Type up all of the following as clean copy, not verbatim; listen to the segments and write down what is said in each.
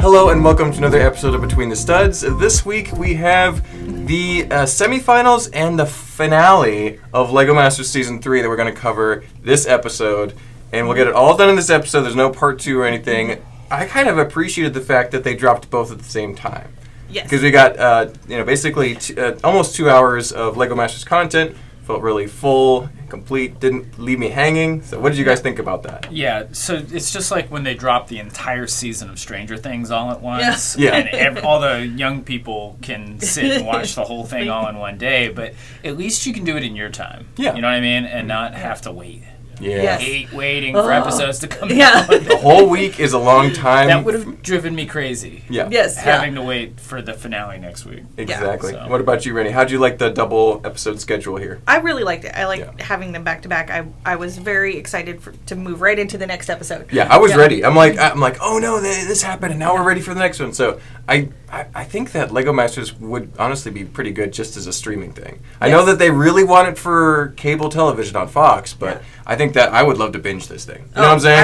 Hello and welcome to another episode of Between the Studs. This week we have the semifinals and the finale of LEGO Masters Season 3 that we're going to cover this episode. And we'll get it all done in this episode. There's no part 2 or anything. I kind of appreciated the fact that they dropped both at the same time. Yes. Because we got, basically almost 2 hours of LEGO Masters content. Felt really full, complete, didn't leave me hanging. So what did you guys think about that? Yeah, so it's just like when they drop the entire season of Stranger Things all at once. Yeah. And all the young people can sit and watch the whole thing all in one day, but at least you can do it in your time. Yeah. You know what I mean? And not have to wait. Yeah. Yes. Hate waiting for episodes to come Yeah. out. The whole week is a long time. That would have driven me crazy. Yeah. Yes. Having to wait for the finale next week. Exactly. Yeah, so. What about you, Rennie? How'd you like the double episode schedule here? I really liked it. I liked having them back to back. I was very excited to move right into the next episode. Yeah, I was ready. I'm like, oh no, this happened, and now we're ready for the next one. So I think that LEGO Masters would honestly be pretty good just as a streaming thing. I know that they really want it for cable television on Fox, but I think that I would love to binge this thing. You know what I'm saying?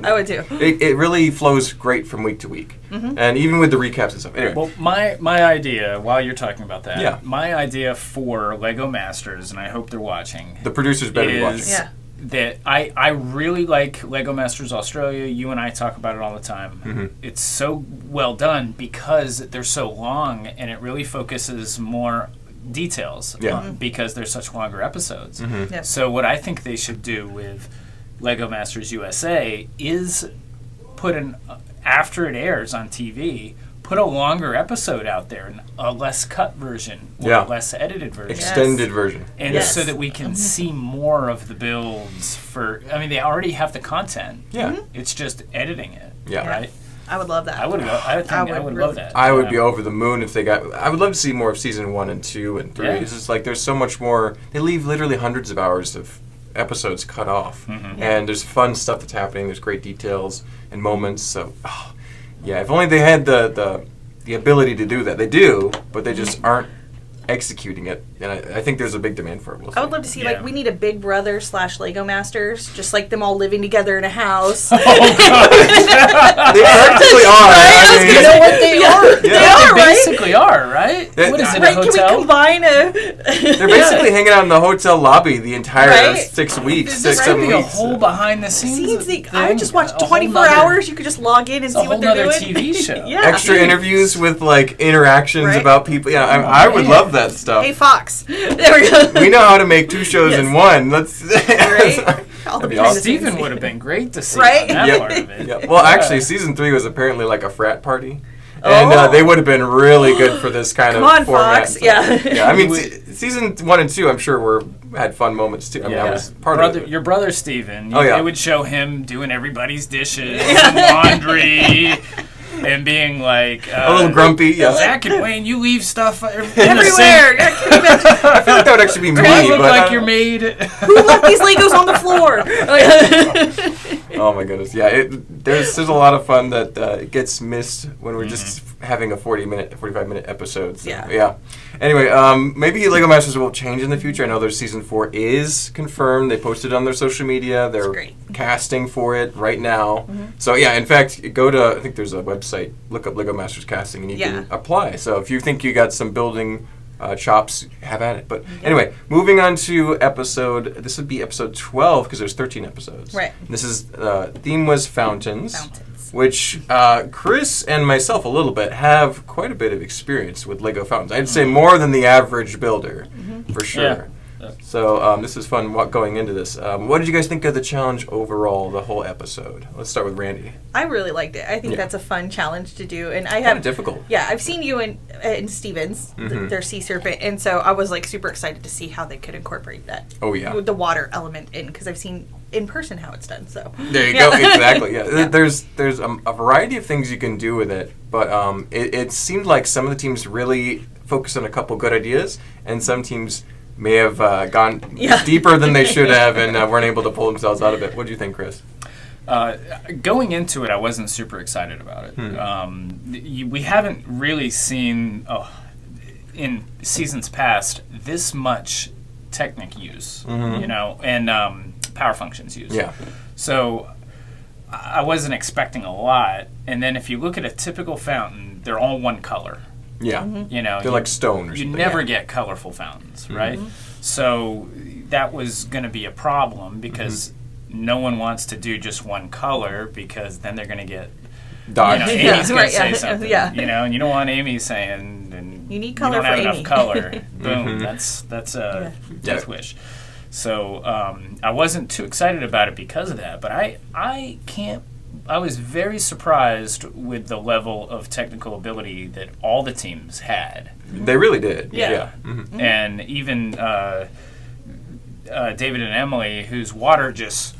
I would too. It really flows great from week to week, and even with the recaps and stuff. Anyway. Well, my idea, while you're talking about that, my idea for LEGO Masters, and I hope they're watching. The producers better be watching. Yeah. That I really like LEGO Masters Australia. You and I talk about it all the time. Mm-hmm. It's so well done because they're so long, and it really focuses more details because they're such longer episodes. Mm-hmm. Yeah. So what I think they should do with LEGO Masters USA is put after it airs on TV, put a longer episode out there, a less cut version, or a less edited version. Extended version. And so that we can see more of the builds they already have the content. Yeah. It's just editing it. Yeah. Right? I would love that. I would love that. I would be over the moon if they got... I would love to see more of Season 1 and 2 and 3. Yeah. It's just like there's so much more... They leave literally hundreds of hours of episodes cut off. Mm-hmm. And there's fun stuff that's happening. There's great details and moments. So, if only they had the ability to do that. They do, but they just aren't executing it. And I think there's a big demand for it. We'll see. I would love to see, we need a Big Brother / LEGO Masters, just like them all living together in a house. They practically are. You know what they are? Yeah. They are, right? Basically are, right? What is it, a hotel? Can we combine They're basically hanging out in the hotel lobby the entire 6 weeks, This 6-7 could be a weeks. whole behind the scenes thing. I just watched A whole 24 hours. You could just log in and see what they're doing. It's a whole nother TV show. Yeah. Extra interviews with interactions about people. Yeah, I would love that stuff. Hey, Fox. There we go. We know how to make 2 shows in one. Let's. Right? That'd be awesome. Stephen would have been great to see Right? on that part of it. Yeah. Well, actually, Season 3 was apparently like a frat party. And they would have been really good for this kind of format. Fox. So, Yeah. I mean, Season 1 and 2, I'm sure had fun moments too. I mean, I was part of it. Your brother Stephen, it would show him doing everybody's dishes and laundry. And being like... a little grumpy, Zach and Wayne, you leave stuff everywhere. I feel like that would actually be me. You look like your maid. Who left these Legos on the floor? Oh my goodness. Yeah, there's a lot of fun that gets missed when we're just having a 45-minute episode. So, yeah. Anyway, maybe LEGO Masters will change in the future. I know their Season 4 is confirmed. They posted on their social media. They're casting for it right now. So, in fact, go to, I think there's a website, look up LEGO Masters casting, and you can apply. So if you think you got some building chops, have at it. But anyway, moving on to this would be episode 12, because there's 13 episodes. Right. And this is, theme was Fountains. Which Chris and myself a little bit have quite a bit of experience with Lego fountains. I'd say more than the average builder, for sure. Yeah. So this is fun going into this. What did you guys think of the challenge overall, the whole episode? Let's start with Randy. I really liked it. I think that's a fun challenge to do, and kind of difficult. Yeah, I've seen you in Stevens, their sea serpent, and so I was super excited to see how they could incorporate that. Oh yeah, with the water element in, because I've seen in person how it's done. So there you go. Exactly. Yeah. There's a variety of things you can do with it, but it seemed like some of the teams really focused on a couple good ideas, and some teams may have gone deeper than they should have and weren't able to pull themselves out of it. What do you think, Chris? Going into it, I wasn't super excited about it. We haven't really seen in seasons past this much Technic use, and power functions use. Yeah. So I wasn't expecting a lot. And then if you look at a typical fountain, they're all one color. Yeah. They're like stone or something. You never get colorful fountains, right? So that was going to be a problem because no one wants to do just one color because then they're going to get dodged. Amy's going to say something, and you don't want Amy saying, and you need color you don't have for enough Amy. color. Boom, that's a death wish. So I wasn't too excited about it because of that, but I was very surprised with the level of technical ability that all the teams had. They really did. Yeah. And even David and Emily, whose water just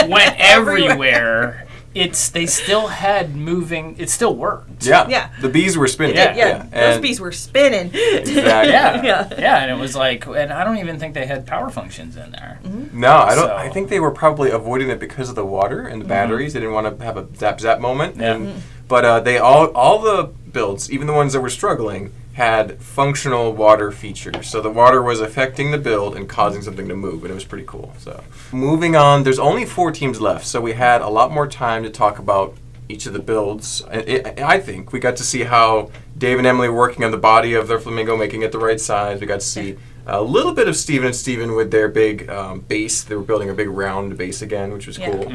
went everywhere. They still had moving. It still worked. Yeah. The bees were spinning. Yeah. Those bees were spinning. Exactly. Yeah. And it was like, and I don't even think they had power functions in there. No, I don't. I think they were probably avoiding it because of the water and the batteries. They didn't want to have a zap moment. Yeah. But they all the builds, even the ones that were struggling, had functional water features. So the water was affecting the build and causing something to move, and it was pretty cool. So moving on, there's only 4 teams left, so we had a lot more time to talk about each of the builds. I think we got to see how Dave and Emily were working on the body of their flamingo, making it the right size. We got to see a little bit of Steven and Steven with their big base. They were building a big round base again, which was cool.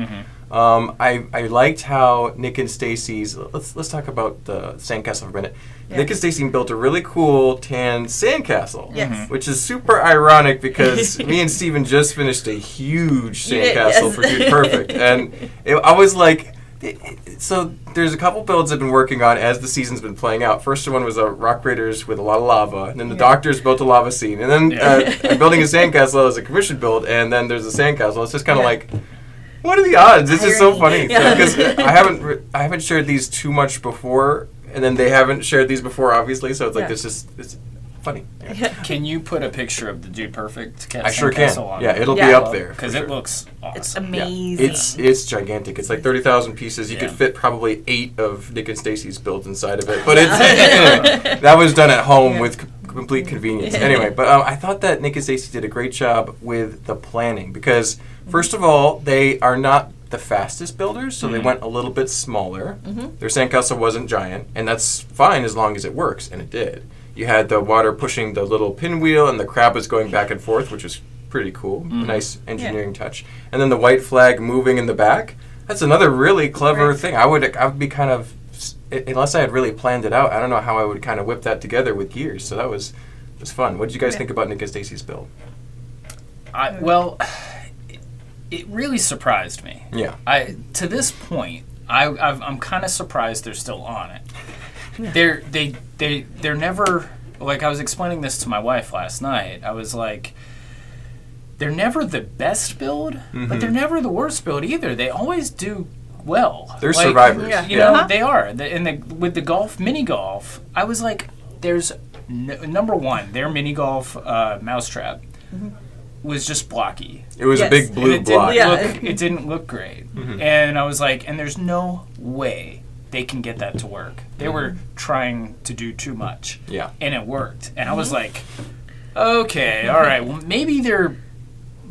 I liked how Nick and Stacy's. Let's talk about the sandcastle for a minute. Nick and Stacy built a really cool tan sandcastle, which is super ironic because me and Steven just finished a huge sandcastle for Dude Perfect, and I was like. So there's a couple builds I've been working on as the season's been playing out. First one was a Rock Raiders with a lot of lava, and then the Doctors built a lava scene, and then I'm building a sandcastle as a commission build, and then there's a sandcastle. It's just kind of like, what are the odds? It's just so funny because I haven't shared these too much before, and then they haven't shared these before, obviously. So it's like it's funny. Can you put a picture of the Dude Perfect I sure can. On It'll be up there because it looks awesome. It's amazing. It's gigantic. It's like 30,000 pieces. You could fit probably 8 of Nick and Stacy's builds inside of it. But it's that was done at home with complete convenience. Anyway, but I thought that Nick and Stacy did a great job with the planning because first of all, they are not the fastest builders, so they went a little bit smaller. Their sandcastle wasn't giant, and that's fine as long as it works, and it did. You had the water pushing the little pinwheel, and the crab was going back and forth, which was pretty cool. A nice engineering touch. And then the white flag moving in the back. That's another really clever thing. I would be kind of, unless I had really planned it out, I don't know how I would kind of whip that together with gears. So that was fun. What did you guys think about Nick and Stacy's build? It really surprised me. Yeah. To this point, I'm kind of surprised they're still on it. They're never, like I was explaining this to my wife last night. I was like, they're never the best build, but they're never the worst build either. They always do well. They're survivors. You know, they are. With the golf, mini golf, I was like, there's number one, their mini golf mousetrap was just blocky. It was a big blue block. It didn't look great. And I was like, and there's no way they can get that to work. They were trying to do too much. Yeah. And it worked. And I was like, okay, all right, well maybe they're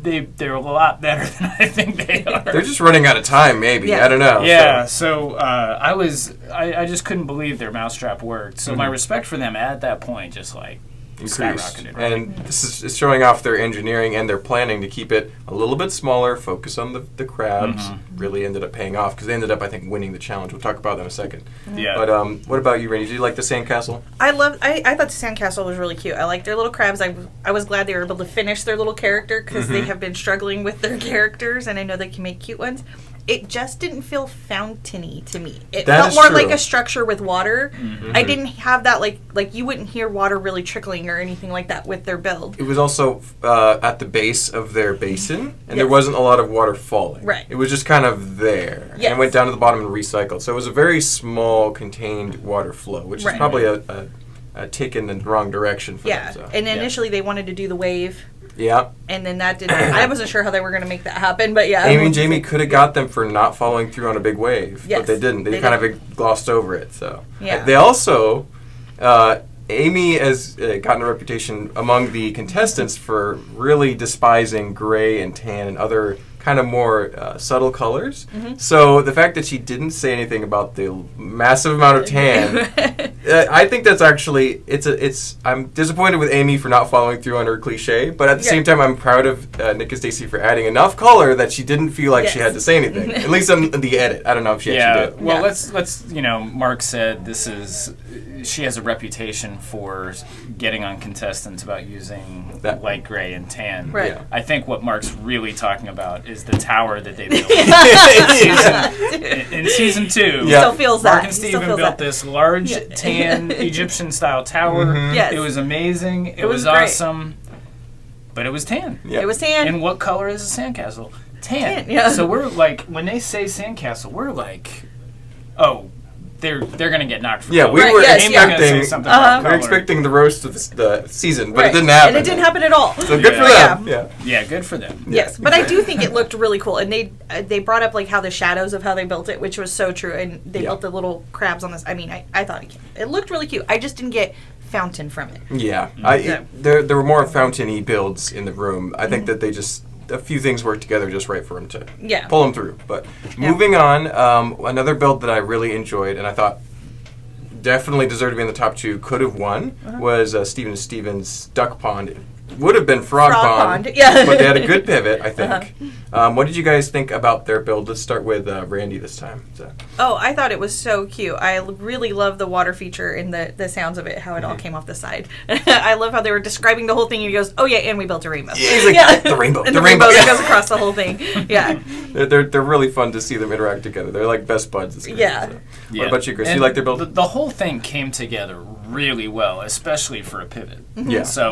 a lot better than I think they are. They're just running out of time, maybe. I don't know. Yeah, so I just couldn't believe their mousetrap worked. So my respect for them at that point just like increased. Skyrocketed. Right? And this is showing off their engineering and their planning to keep it a little bit smaller, focus on the crabs. Really ended up paying off because they ended up, I think, winning the challenge. We'll talk about that in a second. Yeah. But what about you, Randy? Did you like the sandcastle? I thought the sandcastle was really cute. I liked their little crabs. I was glad they were able to finish their little character because they have been struggling with their characters, and I know they can make cute ones. It just didn't feel fountainy to me. It felt more like a structure with water. I didn't have that like you wouldn't hear water really trickling or anything like that with their build. It was also at the base of their basin, and there wasn't a lot of water falling. Right. It was just kind of there, and it went down to the bottom and recycled. So it was a very small, contained water flow, which is probably a tick in the wrong direction for them. So. And initially they wanted to do the wave. Yeah. And then that didn't. I wasn't sure how they were going to make that happen, but yeah. Amy and Jamie could have got them for not following through on a big wave, but they didn't. They kind of glossed over it. So they also, Amy has gotten a reputation among the contestants for really despising gray and tan and other kind of more subtle colors. So the fact that she didn't say anything about the massive amount of tan, I think that's actually I'm disappointed with Amy for not following through on her cliche, but at the same time I'm proud of Nick and Stacy for adding enough color that she didn't feel like she had to say anything. At least on the edit. I don't know if she actually did. Well, let's Mark said she has a reputation for getting on contestants about using light gray and tan. Right. Yeah. I think what Mark's really talking about is the tower that they built in season 2. He still feels that. Mark and Steven built this large tan Egyptian-style tower. Yes. It was amazing. It was great. awesome. But it was tan. It was tan. And what color is a sandcastle? Tan. Yeah. So we're like, when they say sandcastle, we're like, oh, they're gonna get knocked for color. We were expecting something about we were expecting the roast of the season, but it didn't And happen. it didn't happen at all. So good for them. Yeah, good for them. Yes, but I do think it looked really cool, and they brought up like how the shadows of how they built it, which was so true, and they built the little crabs on this. I mean, I thought it looked really cute. I just didn't get fountain from it. Yeah, there were more fountain-y builds in the room. I think that they just a few things worked together just right for them to pull them through. But moving on, another build that I really enjoyed and I thought definitely deserved to be in the top 2, could have won, was Steven Stevens' Duck Pond. It would have been Frog Pond, but they had a good pivot, I think. What did you guys think about their build? Let's start with Randy this time. So. Oh, I thought it was so cute. I really love the water feature and the sounds of it, how it all came off the side. I love how they were describing the whole thing, and he goes, oh yeah, and we built a rainbow. Yeah, he's like, the rainbow. And the rainbow that goes across the whole thing. Yeah. They're really fun to see them interact together. They're like best buds. This Yeah. So. What about you, Chris? You like their build? The whole thing came together really well, especially for a pivot. Yeah. So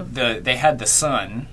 they had the sun.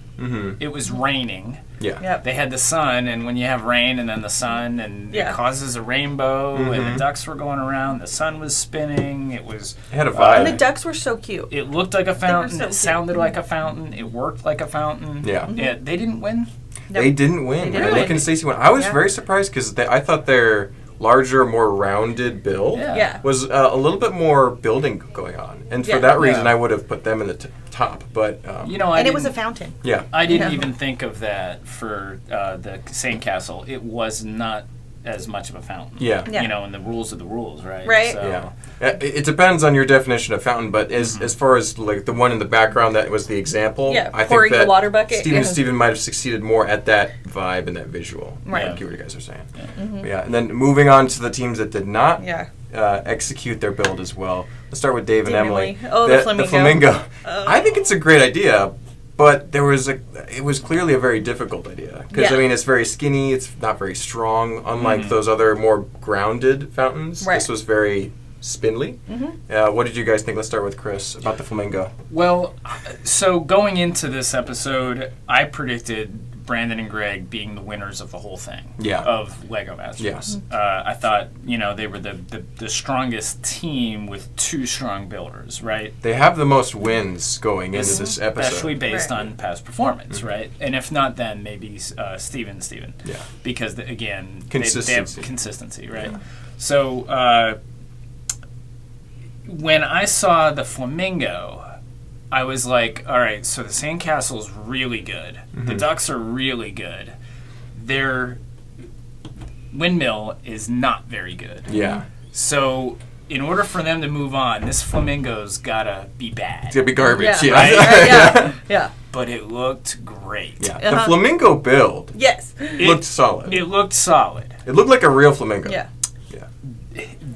It was raining. Yeah. Yep. They had the sun, and when you have rain and then the sun, and it causes a rainbow, and the ducks were going around, the sun was spinning, it had a vibe. And the ducks were so cute. It looked like a fountain, so it sounded like a fountain, it worked like a fountain. Yeah. They didn't win. They didn't win. Nick and Stacy won. I was very surprised because I thought their larger, more rounded build was a little bit more building going on. And for that reason, I would have put them in the top. But and it was a fountain. Yeah. I didn't even think of that for the sandcastle. It was not as much of a fountain. Yeah. And the rules are the rules, right? Right. So, it depends on your definition of fountain, but as far as like the one in the background that was the example, I pouring think that the water bucket. Steven might have succeeded more at that vibe and that visual. Right. I get what you guys are saying. And then moving on to the teams that did not execute their build as well. Let's start with Dave and Emily. Oh, the flamingo. The flamingo. I think it's a great idea. But it was clearly a very difficult idea because I mean it's very skinny, it's not very strong. Unlike those other more grounded fountains, this was very spindly. What did you guys think? Let's start with Chris about the flamingo. Well, so going into this episode, I predicted Brandon and Greg being the winners of the whole thing. Of Lego Masters. I thought they were the strongest team with 2 strong builders, right? They have the most wins going into this episode, especially based on past performance, right? And if not, then maybe Steven. Yeah, because again, they have consistency, right? Yeah. So when I saw the flamingo, I was like, all right, so the sandcastle's really good. The ducks are really good. Their windmill is not very good. Yeah. So in order for them to move on, this flamingo's gotta be bad. It's gotta be garbage. Yeah. But it looked great. Yeah. The flamingo build. Looked solid. It looked solid. It looked like a real flamingo. Yeah.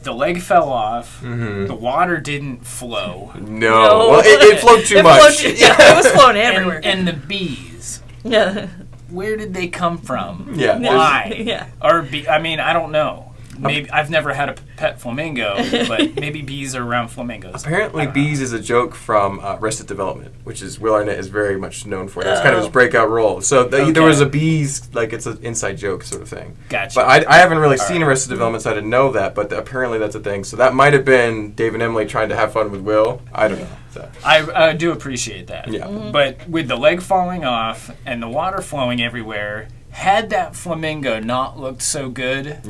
The leg fell off. The water didn't flow. No. Well, it flowed too much. It was flowing everywhere. And the bees. Yeah. Where did they come from? Yeah. Why? Yeah. Or I mean, I don't know. Maybe I've never had a pet flamingo, but maybe bees are around flamingos. Apparently, bees is a joke from Arrested Development, which is Will Arnett is very much known for. That's kind of his breakout role. So there was a bees, like it's an inside joke sort of thing. Gotcha. But I haven't really seen Arrested Development, so I didn't know that. But apparently, that's a thing. So that might have been Dave and Emily trying to have fun with Will. I don't know. So. I do appreciate that. Yeah. But with the leg falling off and the water flowing everywhere, had that flamingo not looked so good,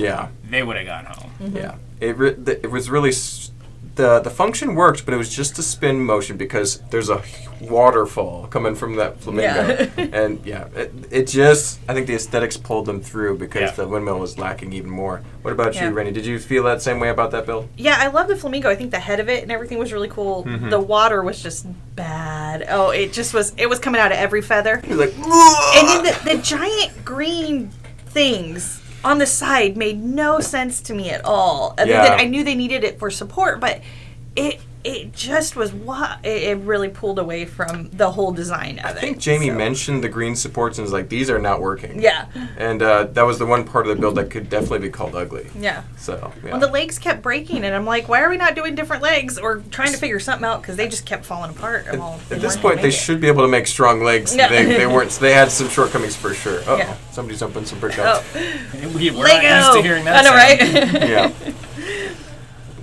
they would have gone home. Yeah, it was really the function worked, but it was just a spin motion because there's a waterfall coming from that flamingo. And it just, I think the aesthetics pulled them through because the windmill was lacking even more. What about you, Rennie? Did you feel that same way about that build? Yeah, I love the flamingo. I think the head of it and everything was really cool. Mm-hmm. The water was just bad. Oh, it was coming out of every feather. It was like, and then the giant green things on the side made no sense to me at all. Other than I knew they needed it for support, but it just was it really pulled away from the whole design of it. I think Jamie mentioned the green supports and was like, these are not working. Yeah. And that was the one part of the build that could definitely be called ugly. Yeah. So, Well, the legs kept breaking, and I'm like, why are we not doing different legs or trying to figure something out? Because they just kept falling apart. At this point, they should be able to make strong legs. No. They weren't. They had some shortcomings for sure. Somebody's dumping some brick out. We're not used to hearing that. I know, right? Yeah.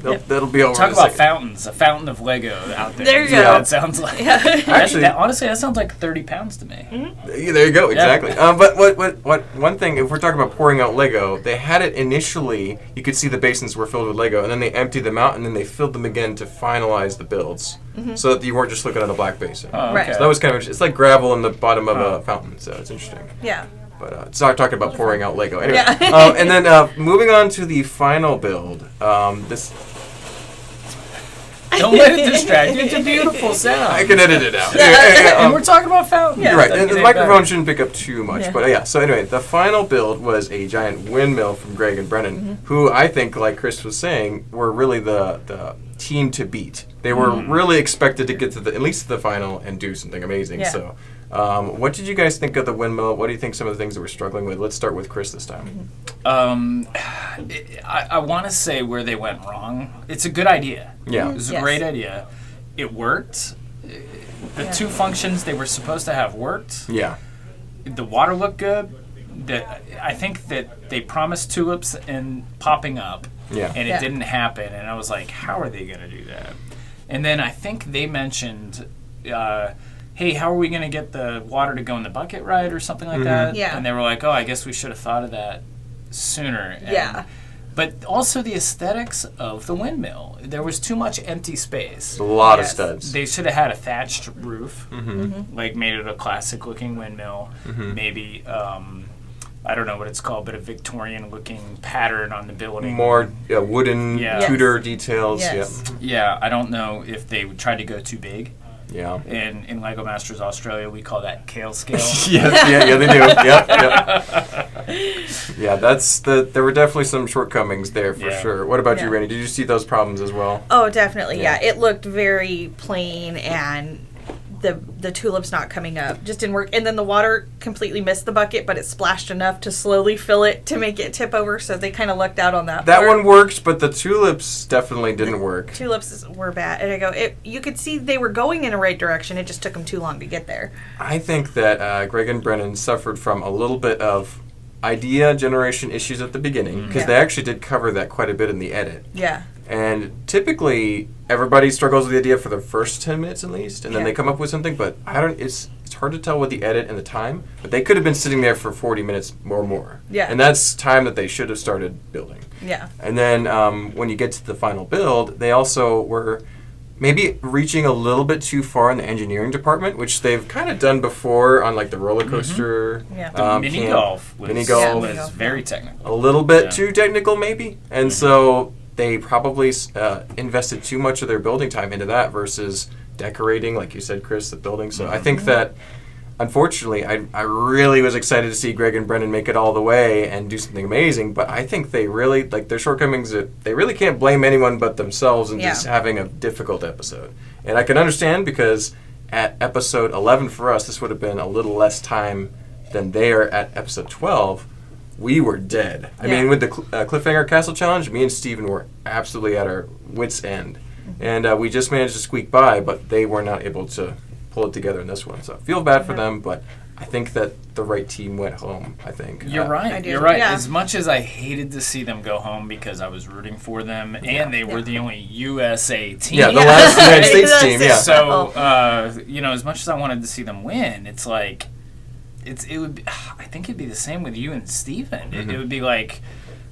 That'll be over. Talk about fountains. A fountain of Lego out there. There you go. That sounds like. Actually, honestly, that sounds like 30 pounds to me. Mm-hmm. Yeah, there you go. Exactly. But what one thing, if we're talking about pouring out Lego, they had it initially. You could see the basins were filled with Lego, and then they emptied them out, and then they filled them again to finalize the builds, so that you weren't just looking at a black basin. Oh, okay. Right. So that was kind of interesting. It's like gravel in the bottom of a fountain, so it's interesting. Yeah. But sorry, talking about pouring out Lego. Anyway, and then moving on to the final build. Don't let it distract you. It's a beautiful sound. I can edit it out. And we're talking about fountains. You're right. And the microphone shouldn't pick up too much. But so anyway, the final build was a giant windmill from Greg and Brennan, who I think, like Chris was saying, were really the team to beat. They were really expected to get to at least the final and do something amazing. Yeah. So what did you guys think of the windmill? What do you think some of the things that we're struggling with? Let's start with Chris this time. I want to say where they went wrong. It's a good idea. Yeah. It was a great idea. It worked. The two functions they were supposed to have worked. Yeah. The water looked good. I think that they promised tulips and popping up. Yeah. And it didn't happen. And I was like, how are they going to do that? And then I think they mentioned, hey, how are we going to get the water to go in the bucket right or something like that? Yeah. And they were like, oh, I guess we should have thought of that sooner. But also the aesthetics of the windmill. There was too much empty space. A lot of studs. They should have had a thatched roof, like made it a classic-looking windmill. Maybe, I don't know what it's called, but a Victorian-looking pattern on the building. More wooden Tudor details. Yes. Yeah, I don't know if they tried to go too big. Yeah. In Lego Masters Australia, we call that kale scale. Yeah, they do. Yep. There were definitely some shortcomings there for sure. What about you, Rennie? Did you see those problems as well? Oh, definitely. Yeah. It looked very plain, and the tulips not coming up just didn't work. And then the water completely missed the bucket, but it splashed enough to slowly fill it to make it tip over. So they kind of lucked out on that. That one worked, but the tulips definitely didn't work. Tulips were bad. And I go, you could see they were going in the right direction. It just took them too long to get there. I think that Greg and Brennan suffered from a little bit of idea generation issues at the beginning, because they actually did cover that quite a bit in the edit. Yeah. And typically, everybody struggles with the idea for the first 10 minutes at least, and then they come up with something, but it's hard to tell with the edit and the time, but they could have been sitting there for 40 minutes or more. Yeah. And that's time that they should have started building. Yeah. And then when you get to the final build, they also were maybe reaching a little bit too far in the engineering department, which they've kind of done before on like the roller coaster. The mini golf was very technical. A little bit too technical maybe. And so they probably invested too much of their building time into that versus decorating, like you said, Chris, the building. So I think that, unfortunately, I really was excited to see Greg and Brennan make it all the way and do something amazing, but I think they really, like their shortcomings, they really can't blame anyone but themselves in just having a difficult episode. And I can understand, because at episode 11 for us, this would have been a little less time than they are at episode 12. We were dead. I mean, with the Cliffhanger Castle Challenge, me and Steven were absolutely at our wits' end. And we just managed to squeak by, but they were not able to pull it together in this one. So I feel bad for them, but I think that the right team went home, I think. You're right. You're right. Yeah. As much as I hated to see them go home because I was rooting for them, and they were the only USA team. Yeah, the last United States team, So, as much as I wanted to see them win, it's like, it would be, I think it'd be the same with you and Steven. It would be like,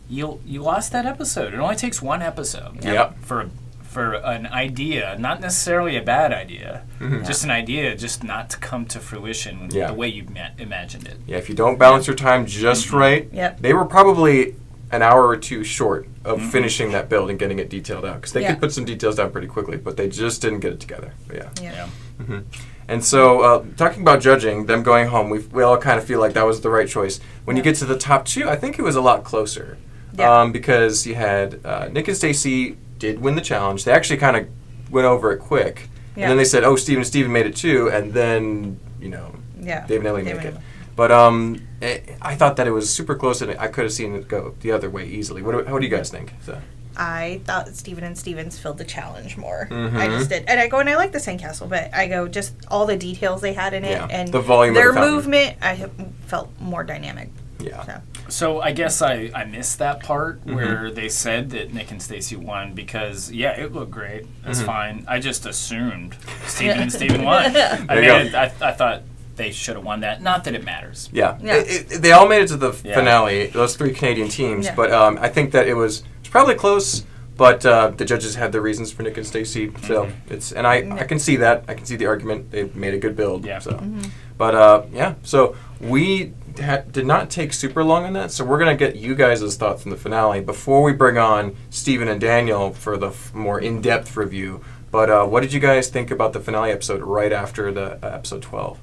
you lost that episode. It only takes one episode for for an idea, not necessarily a bad idea, Mm-hmm. just an idea, just not to come to fruition the way you imagined it. Yeah, if you don't balance your time just right, they were probably an hour or two short of finishing that build and getting it detailed out, because they could put some details down pretty quickly, but they just didn't get it together. But yeah. Mm-hmm. And so, talking about judging, them going home, we all kind of feel like that was the right choice. When you get to the top two, I think it was a lot closer, because you had Nick and Stacy did win the challenge. They actually kind of went over it quick, and then they said, "Oh, Steven made it too," and then Dave and Ellie make it. But I thought that it was super close, and I could have seen it go the other way easily. What do you guys think? So. I thought Steven and Stevens filled the challenge more. I just did. And I like the sandcastle, but I go just all the details they had in it and the volume their of the fountain. Movement, I felt more dynamic. Yeah. So I guess I missed that part where they said that Nick and Stacy won because, it looked great. That's fine. I just assumed Steven and Steven won. I thought they should have won that. Not that it matters. Yeah. They all made it to the finale, those three Canadian teams, but I think that it was probably close, but the judges had their reasons for Nick and Stacy, so I can see that. I can see the argument. They made a good build. Yeah. So, but so we did not take super long on that. So we're gonna get you guys' thoughts on the finale before we bring on Steven and Daniel for the more in-depth review. But what did you guys think about the finale episode right after the episode 12?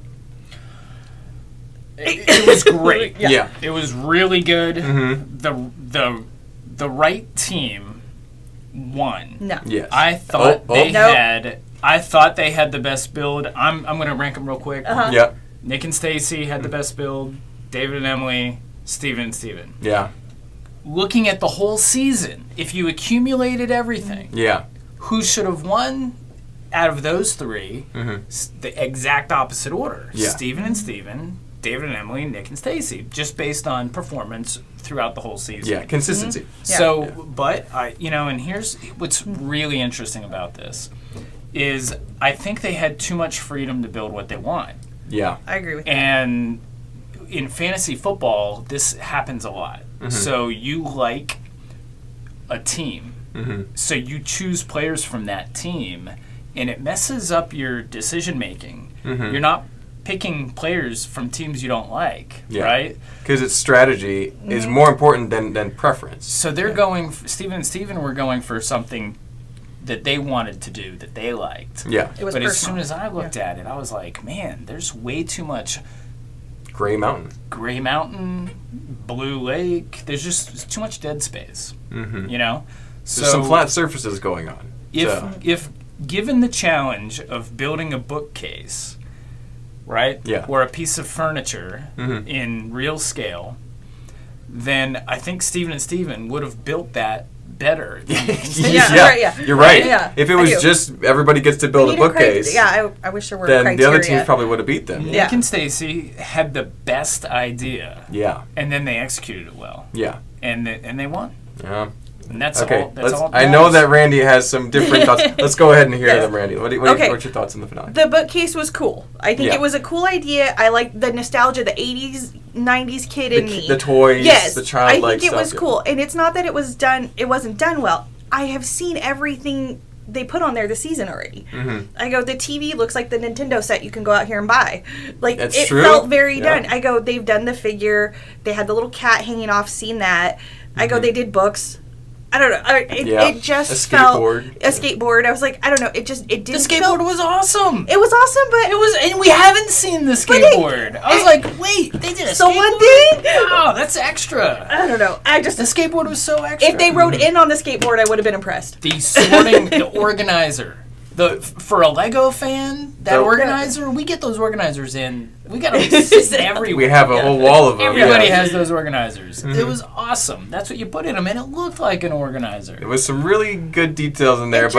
It was great. Yeah. It was really good. The right team won. No. Yes. I thought I thought they had the best build. I'm going to rank them real quick. Yeah. Nick and Stacy had the best build. David and Emily, Steven and Steven. Yeah. Looking at the whole season, if you accumulated everything, who should have won out of those three? The exact opposite order. Yeah. Steven and Steven, David and Emily, Nick and Stacy, just based on performance throughout the whole season. Yeah, consistency. So, but and here's what's really interesting about this is I think they had too much freedom to build what they want. Yeah, I agree with that. And in fantasy football, this happens a lot. So you like a team, so you choose players from that team, and it messes up your decision making. You're not picking players from teams you don't like, right? Because its strategy is more important than preference. So they're going. Steven and Steven were going for something that they wanted to do, that they liked. Yeah. It was but personal. As soon as I looked at it, I was like, man, there's way too much Gray Mountain, Blue Lake. There's just too much dead space. So there's some flat surfaces going on. If given the challenge of building a bookcase, right? Yeah. Or a piece of furniture in real scale, then I think Steven and Steven would have built that better. You're right. Yeah, if it was just everybody gets to build a bookcase, I wish there were then criteria. the other teams probably would have beat them. Nick and Stacy had the best idea. Yeah. And then they executed it well. Yeah. And they won. Yeah. And that's okay. all. That's all. I know that Randy has some different thoughts. Let's go ahead and hear them, Randy. What's your thoughts on the finale? The bookcase was cool. I think it was a cool idea. I like the nostalgia, the 80s, 90s kid in me. The toys, the childlike I think it was cool. And it's not that it wasn't done well. I have seen everything they put on there this season already. I go, the TV looks like the Nintendo set you can go out here and buy. Like, That's it true. felt very done. I go, they've done the figure. They had the little cat hanging off, seen that. I go, they did books. I don't know. It just felt a skateboard. I was like, I don't know. It didn't. The skateboard was awesome. It was awesome, but and we haven't seen the skateboard. I was like, wait, they did a someone skateboard? did. Wow, that's extra. I don't know. The skateboard was so extra. If they rode in on the skateboard, I would have been impressed. The sorting, the organizer. For a Lego fan, organizer, we get those organizers in. We got them everywhere. We have a whole wall of them. Everybody has those organizers. It was awesome. That's what you put in them, and it looked like an organizer. There was some really good details in there,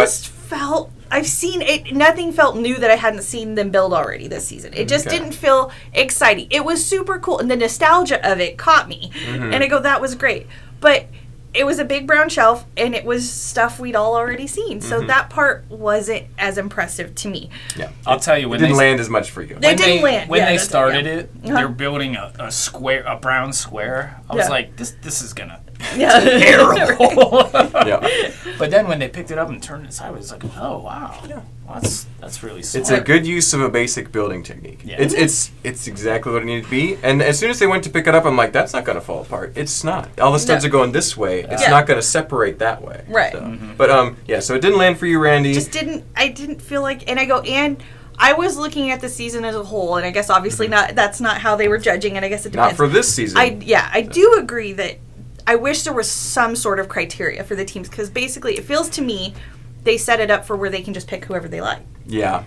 I've seen it. Nothing felt new that I hadn't seen them build already this season. It just didn't feel exciting. It was super cool, and the nostalgia of it caught me. And I go, that was great. But it was a big brown shelf, and it was stuff we'd all already seen. So that part wasn't as impressive to me. Yeah, I'll tell you, when it didn't land as much for you. They didn't land. When they started it, they're building a square, a brown square. I was like, this is gonna Yeah. Terrible. Yeah. But then when they picked it up and turned it sideways, it's like, oh wow, yeah, well, that's really smart. It's a good use of a basic building technique. Yeah. It's exactly what it needed to be. And as soon as they went to pick it up, I'm like, that's not going to fall apart. It's not. All the studs are going this way. It's not going to separate that way. Right. So. But yeah, so it didn't land for you, Randy. I didn't feel like, and I was looking at the season as a whole, and I guess obviously not. That's not how they were judging, and I guess it depends. Not for this season. I do agree that I wish there was some sort of criteria for the teams, because basically it feels to me they set it up for where they can just pick whoever they like. Yeah.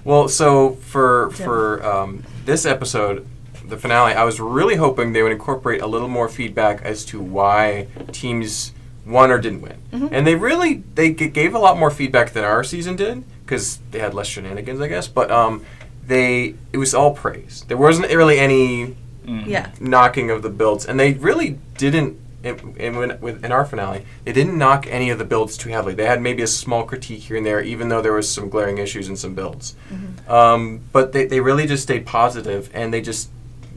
Well, so for this episode, the finale, I was really hoping they would incorporate a little more feedback as to why teams won or didn't win. And they gave a lot more feedback than our season did, because they had less shenanigans, I guess. But it was all praise. There wasn't really any knocking of the builds, and they really didn't. In our finale, they didn't knock any of the builds too heavily. They had maybe a small critique here and there, even though there was some glaring issues in some builds. But they really just stayed positive, and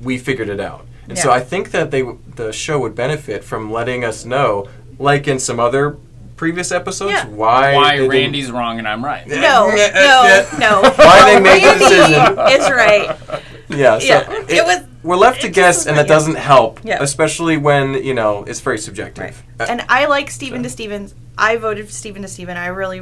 we figured it out. And so I think that the show would benefit from letting us know, like in some other previous episodes, why Randy's wrong and I'm right. No. Why they made the decision. It's right. Yeah, so we're left to guess, and that doesn't help, especially when, it's very subjective. Right. And I like Steven to Stevens. I voted for Steven to Steven.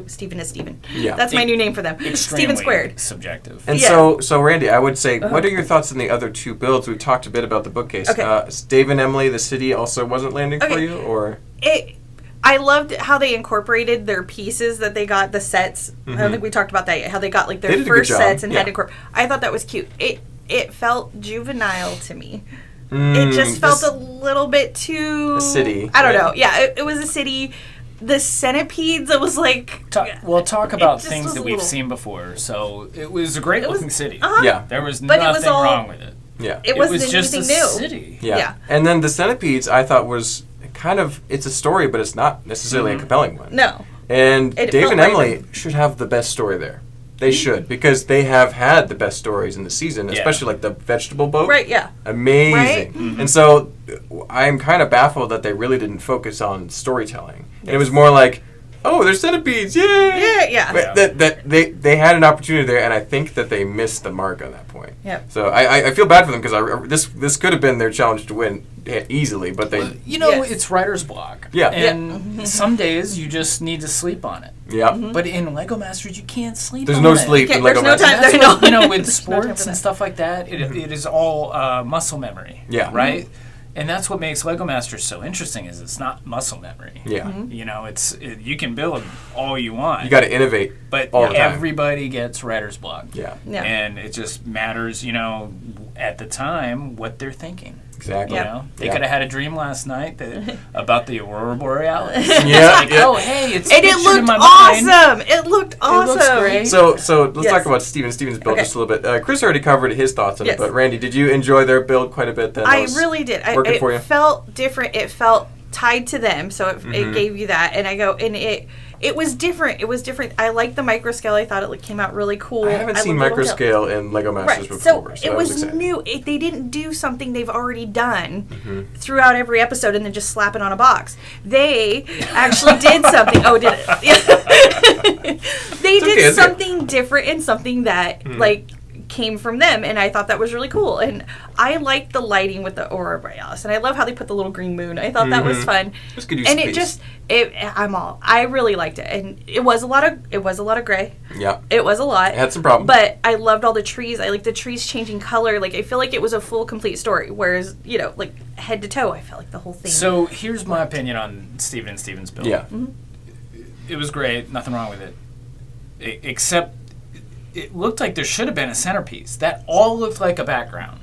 Steven to Steven. Yeah. That's my new name for them. Steven squared. Subjective. And so Randy, I would say, what are your thoughts on the other two builds? We talked a bit about the bookcase. Okay. Dave and Emily, the city also wasn't landing for you, or? I loved how they incorporated their pieces that they got, the sets. I don't think we talked about that yet, how they got like their first sets and had to incorporate. I thought that was cute. It felt juvenile to me. It just felt a little bit too... A city. I don't know. Yeah, it was a city. The centipedes, it was like... Talk about things that we've seen before. So it was a great looking city. Yeah. There was nothing wrong with it. Yeah. It wasn't just anything a new. City. Yeah. And then the centipedes, I thought was kind of... It's a story, but it's not necessarily a compelling one. No. And Dave and Emily should have the best story there. They should, because they have had the best stories in the season, especially like the vegetable boat. Right, yeah. Amazing. Right? And so I'm kind of baffled that they really didn't focus on storytelling. And it was more like, oh, there's centipedes, yay! Yeah. But they had an opportunity there, and I think that they missed the mark on that point. Yeah. So I feel bad for them, because this could have been their challenge to win easily, but they... it's writer's block. Yeah. And some days you just need to sleep on it. Yeah. But in Lego Masters, you can't sleep There's on no it. sleep in Lego There's Masters. no time. That's what, with sports and stuff like that, it is all muscle memory. Yeah. Right? And that's what makes Lego Masters so interesting, is it's not muscle memory. Yeah. You can build all you want. You got to innovate. But all the time. Everybody gets writer's block. Yeah. And it just matters, at the time, what they're thinking. Exactly. They could have had a dream last night about the Aurora Borealis. Oh, hey, it's and it looked in my awesome. mind. It looked awesome. It looks great. So let's talk about Stevens build just a little bit. Chris already covered his thoughts on it, but Randy, did you enjoy their build quite a bit? Then I really did. It felt different. It felt tied to them, so it gave you that. And it was different. It was different. I liked the micro scale. I thought it came out really cool. I haven't seen micro scale in Lego Masters before. So it was new. They didn't do something they've already done throughout every episode and then just slap it on a box. They actually did something. Oh, did it? They did something different and something that came from them, and I thought that was really cool. And I liked the lighting with the Aurora Borealis, and I love how they put the little green moon. I thought that was fun. It was good use and of it space. I really liked it, and it was a lot of gray. Yeah, it was a lot. It had some problems, but I loved all the trees. I liked the trees changing color. Like, I feel like it was a full, complete story. Whereas, head to toe, I felt like the whole thing. So here's my opinion on Steven and Steven's build. Yeah, it was great. Nothing wrong with it, except it looked like there should have been a centerpiece. That all looked like a background.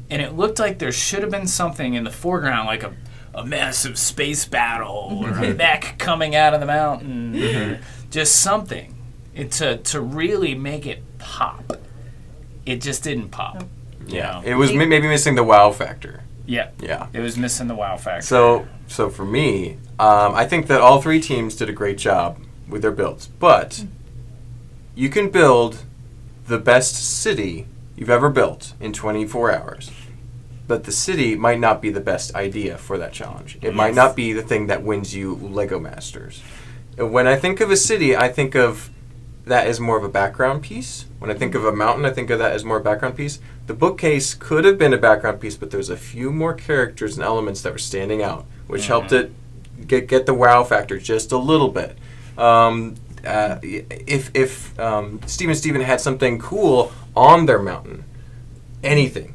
And it looked like there should have been something in the foreground, like a massive space battle or a mech coming out of the mountain. Or just something to really make it pop. It just didn't pop. Yeah. It was maybe missing the wow factor. Yeah. Yeah. It was missing the wow factor. So for me, I think that all three teams did a great job with their builds. But you can build the best city you've ever built in 24 hours. but the city might not be the best idea for that challenge. It might not be the thing that wins you Lego Masters. When I think of a city, I think of that as more of a background piece. When I think of a mountain, I think of that as more a background piece. The bookcase could have been a background piece, but there's a few more characters and elements that were standing out, which helped it get the wow factor just a little bit. If Steven had something cool on their mountain, anything,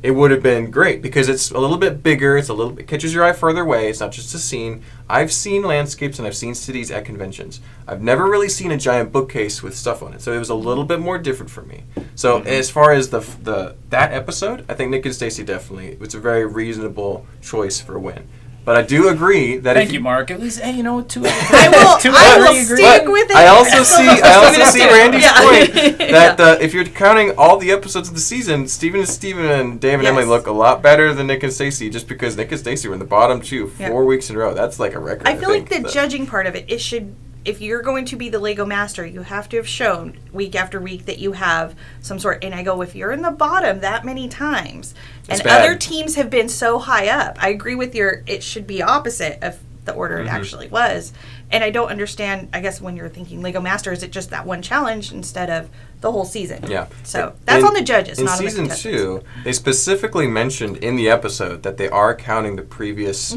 it would have been great because it's a little bit bigger. It catches your eye further away. It's not just a scene. I've seen landscapes and I've seen cities at conventions. I've never really seen a giant bookcase with stuff on it, so it was a little bit more different for me. So as far as that episode, I think Nick and Stacy definitely, it's a very reasonable choice for a win. But I do agree that Thank you, Mark. At least, hey, you know what? I will stick with it. I also see Randy's point that if you're counting all the episodes of the season, Steven and Dave and Emily look a lot better than Nick and Stacy, just because Nick and Stacy were in the bottom 2 4 weeks in a row. That's like a record. I feel like the judging part of it should. If you're going to be the Lego Master, you have to have shown week after week that you have some sort. And I go, if you're in the bottom that many times, and other teams have been so high up, I agree with it should be opposite of the order it actually was. And I don't understand, I guess, when you're thinking Lego Master, is it just that one challenge instead of the whole season? Yeah. So that's on the judges, not on the contestants. In Season 2, they specifically mentioned in the episode that they are counting the previous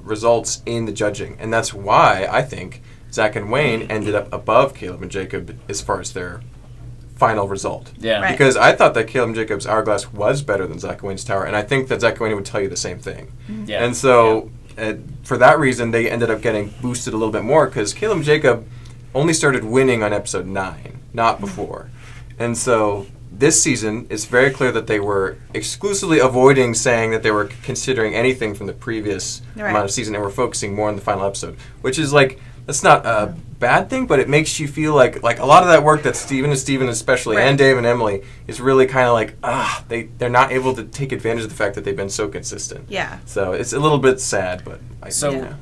results in the judging. And that's why I think Zach and Wayne ended up above Caleb and Jacob as far as their final result. Yeah. Right. Because I thought that Caleb and Jacob's Hourglass was better than Zach and Wayne's Tower, and I think that Zach and Wayne would tell you the same thing. Yeah. And so, for that reason, they ended up getting boosted a little bit more, because Caleb and Jacob only started winning on episode 9, not before. And so, this season, it's very clear that they were exclusively avoiding saying that they were considering anything from the previous amount of season, and were focusing more on the final episode, which is like, that's not a bad thing, but it makes you feel like a lot of that work that Steven especially, and Dave and Emily, is really kind of like, they're not able to take advantage of the fact that they've been so consistent. Yeah. So it's a little bit sad, but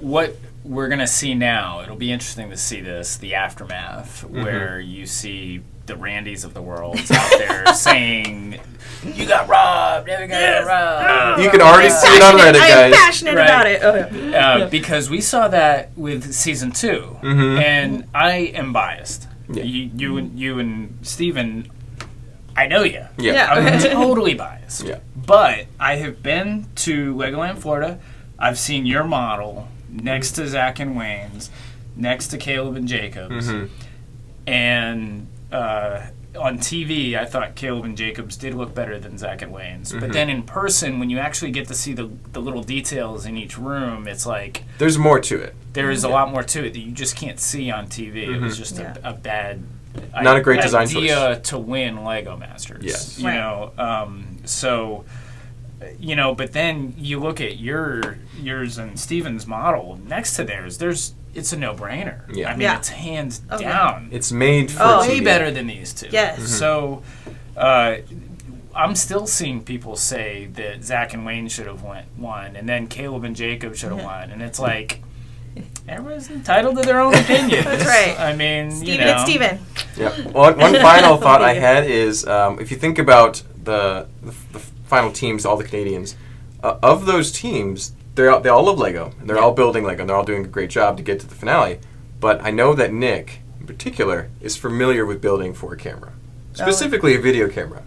what we're going to see now, it'll be interesting to see this, the aftermath, where you see the Randys of the world out there saying, "You got robbed, never got robbed." You can already see it on Reddit, guys. I am passionate about it. Because we saw that with season 2, and I am biased. Yeah. You and Steven, I know you. Yeah. I'm totally biased. Yeah. But I have been to Legoland, Florida. I've seen your model next to Zach and Wayne's, next to Caleb and Jacob's, and on TV, I thought Caleb and Jacob's did look better than Zach and Wayne's. But then in person, when you actually get to see the little details in each room, it's like... There's more to it. There is a lot more to it that you just can't see on TV. It was just a bad... Not a great design choice. Idea to win Lego Masters. Yes. You know, but then you look at yours and Steven's model next to theirs, it's a no-brainer. Yeah. I mean, it's hands down. It's made for way TV. better than these two. Yes. So, I'm still seeing people say that Zach and Wayne should have won, and then Caleb and Jacob should have won, and it's like everyone's entitled to their own opinion. That's right. I mean, Steven, it's Steven. Yeah. One final thought I had is if you think about the final teams, all the Canadians, of those teams, they all love Lego, and they're all building Lego, and they're all doing a great job to get to the finale. But I know that Nick, in particular, is familiar with building for a camera, specifically a video camera.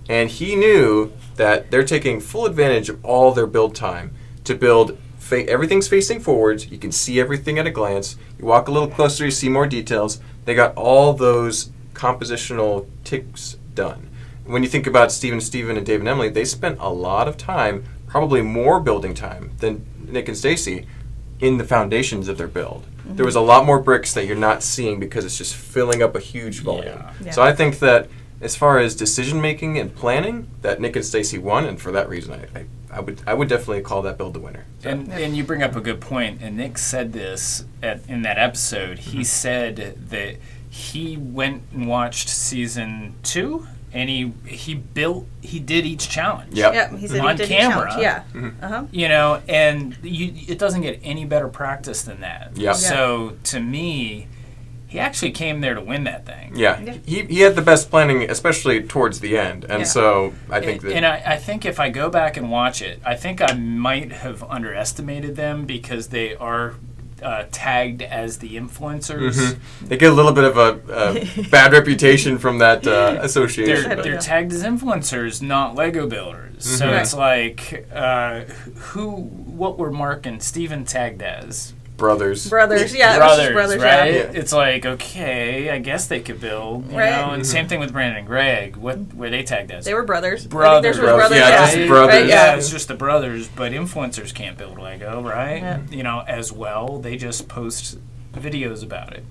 And he knew that they're taking full advantage of all their build time to build. Everything's facing forwards. You can see everything at a glance. You walk a little closer, you see more details. They got all those compositional ticks done. When you think about Steven and Dave and Emily, they spent a lot of time, probably more building time than Nick and Stacy, in the foundations of their build. There was a lot more bricks that you're not seeing because it's just filling up a huge volume. Yeah. So I think that as far as decision making and planning, that Nick and Stacy won, and for that reason, I would definitely call that build the winner. So. And you bring up a good point, and Nick said this in that episode. He said that he went and watched season 2, and he did each challenge. Yep. He said on he did camera. Each challenge. Yeah. You know, and it doesn't get any better practice than that. Yep. So to me, he actually came there to win that thing. Yeah. He had the best planning, especially towards the end. And so I think that... And I think if I go back and watch it, I think I might have underestimated them because they are tagged as the influencers. Mm-hmm. They get a little bit of a bad reputation from that association. They're tagged as influencers, not Lego builders. So it's like, what were Mark and Steven tagged as? Brothers, yeah, brothers, right? Yeah. It's like, okay, I guess they could build, you know. And same thing with Brandon and Greg. What were they tagged as? They were brothers. Brothers. Just brothers. Right? Yeah, it's just the brothers. But influencers can't build Lego, right? Yeah. You know, as well. They just post videos about it.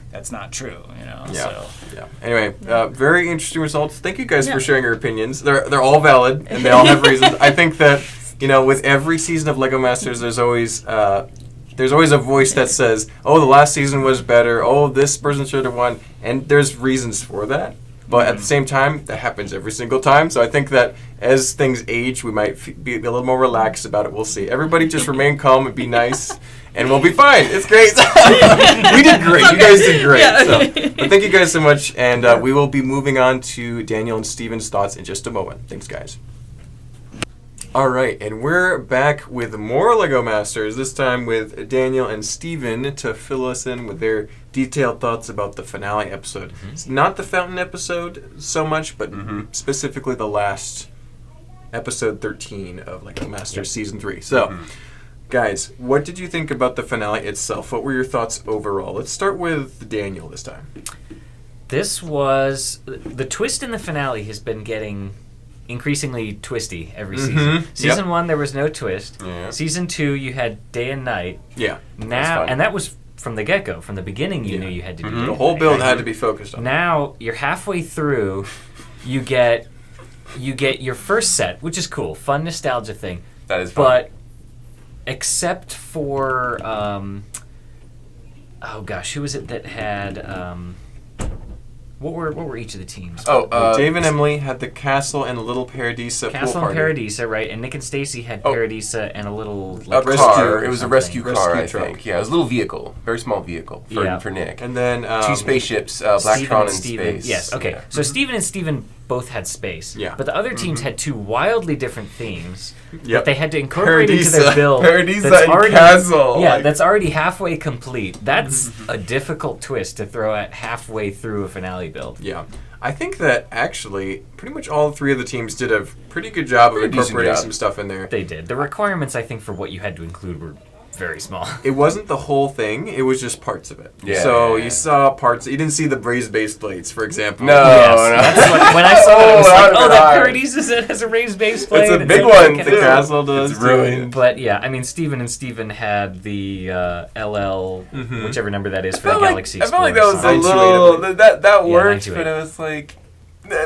That's not true, you know. Yeah. So. Yeah. Anyway, very interesting results. Thank you guys for sharing your opinions. They're all valid and they all have reasons. I think that with every season of Lego Masters, there's always a voice that says, "Oh, the last season was better. Oh, this person should have won," and there's reasons for that. But at the same time, that happens every single time. So I think that as things age, we might be a little more relaxed about it. We'll see. Everybody just remain calm and be nice, and we'll be fine. It's great. We did great. You guys did great. Yeah. So, but thank you guys so much, and we will be moving on to Daniel and Steven's thoughts in just a moment. Thanks, guys. All right, and we're back with more Lego Masters, this time with Daniel and Steven to fill us in with their detailed thoughts about the finale episode. It's not the fountain episode so much, but specifically the last episode 13 of Lego Masters Season 3. So, guys, what did you think about the finale itself? What were your thoughts overall? Let's start with Daniel this time. This was... The twist in the finale has been getting... increasingly twisty every season. Season 1 there was no twist. Season 2 you had day and night. Now and that was from the get-go. From the beginning you knew you had to do the whole build had to be focused on. Now you're halfway through. You get your first set, which is cool, fun nostalgia thing. That is fun. But except for oh gosh, who was it that had What were each of the teams? Dave and Emily had the castle and a little Paradisa Castle pool and party. Paradisa, right? And Nick and Stacy had Paradisa and a little rescue car. It was a rescue car, I truck. think. Yeah, it was a little vehicle, very small vehicle for Nick. And then two spaceships, Blacktron and Steven. Space. Yes, okay. Yeah. So Steven and Steven both had space. Yeah. But the other teams had two wildly different themes that Yep. they had to incorporate into their build. Paradisa and Castle. Yeah, that's already halfway complete. That's a difficult twist to throw at halfway through a finale build. Yeah. I think that actually pretty much all three of the teams did a pretty good job of incorporating some stuff in there. They did. The requirements, I think, for what you had to include were very small. It wasn't the whole thing. It was just parts of it. Yeah, so yeah. you saw parts. You didn't see the raised base plates, for example. No, That's what, when I saw it, I was like, that Paradisa has a raised base plate. It's a big one. The castle does. It's ruined. But yeah, I mean, Steven and Steven had the LL, whichever number that is for the Galaxy I felt like that was a 928. little that worked, 928. but it was like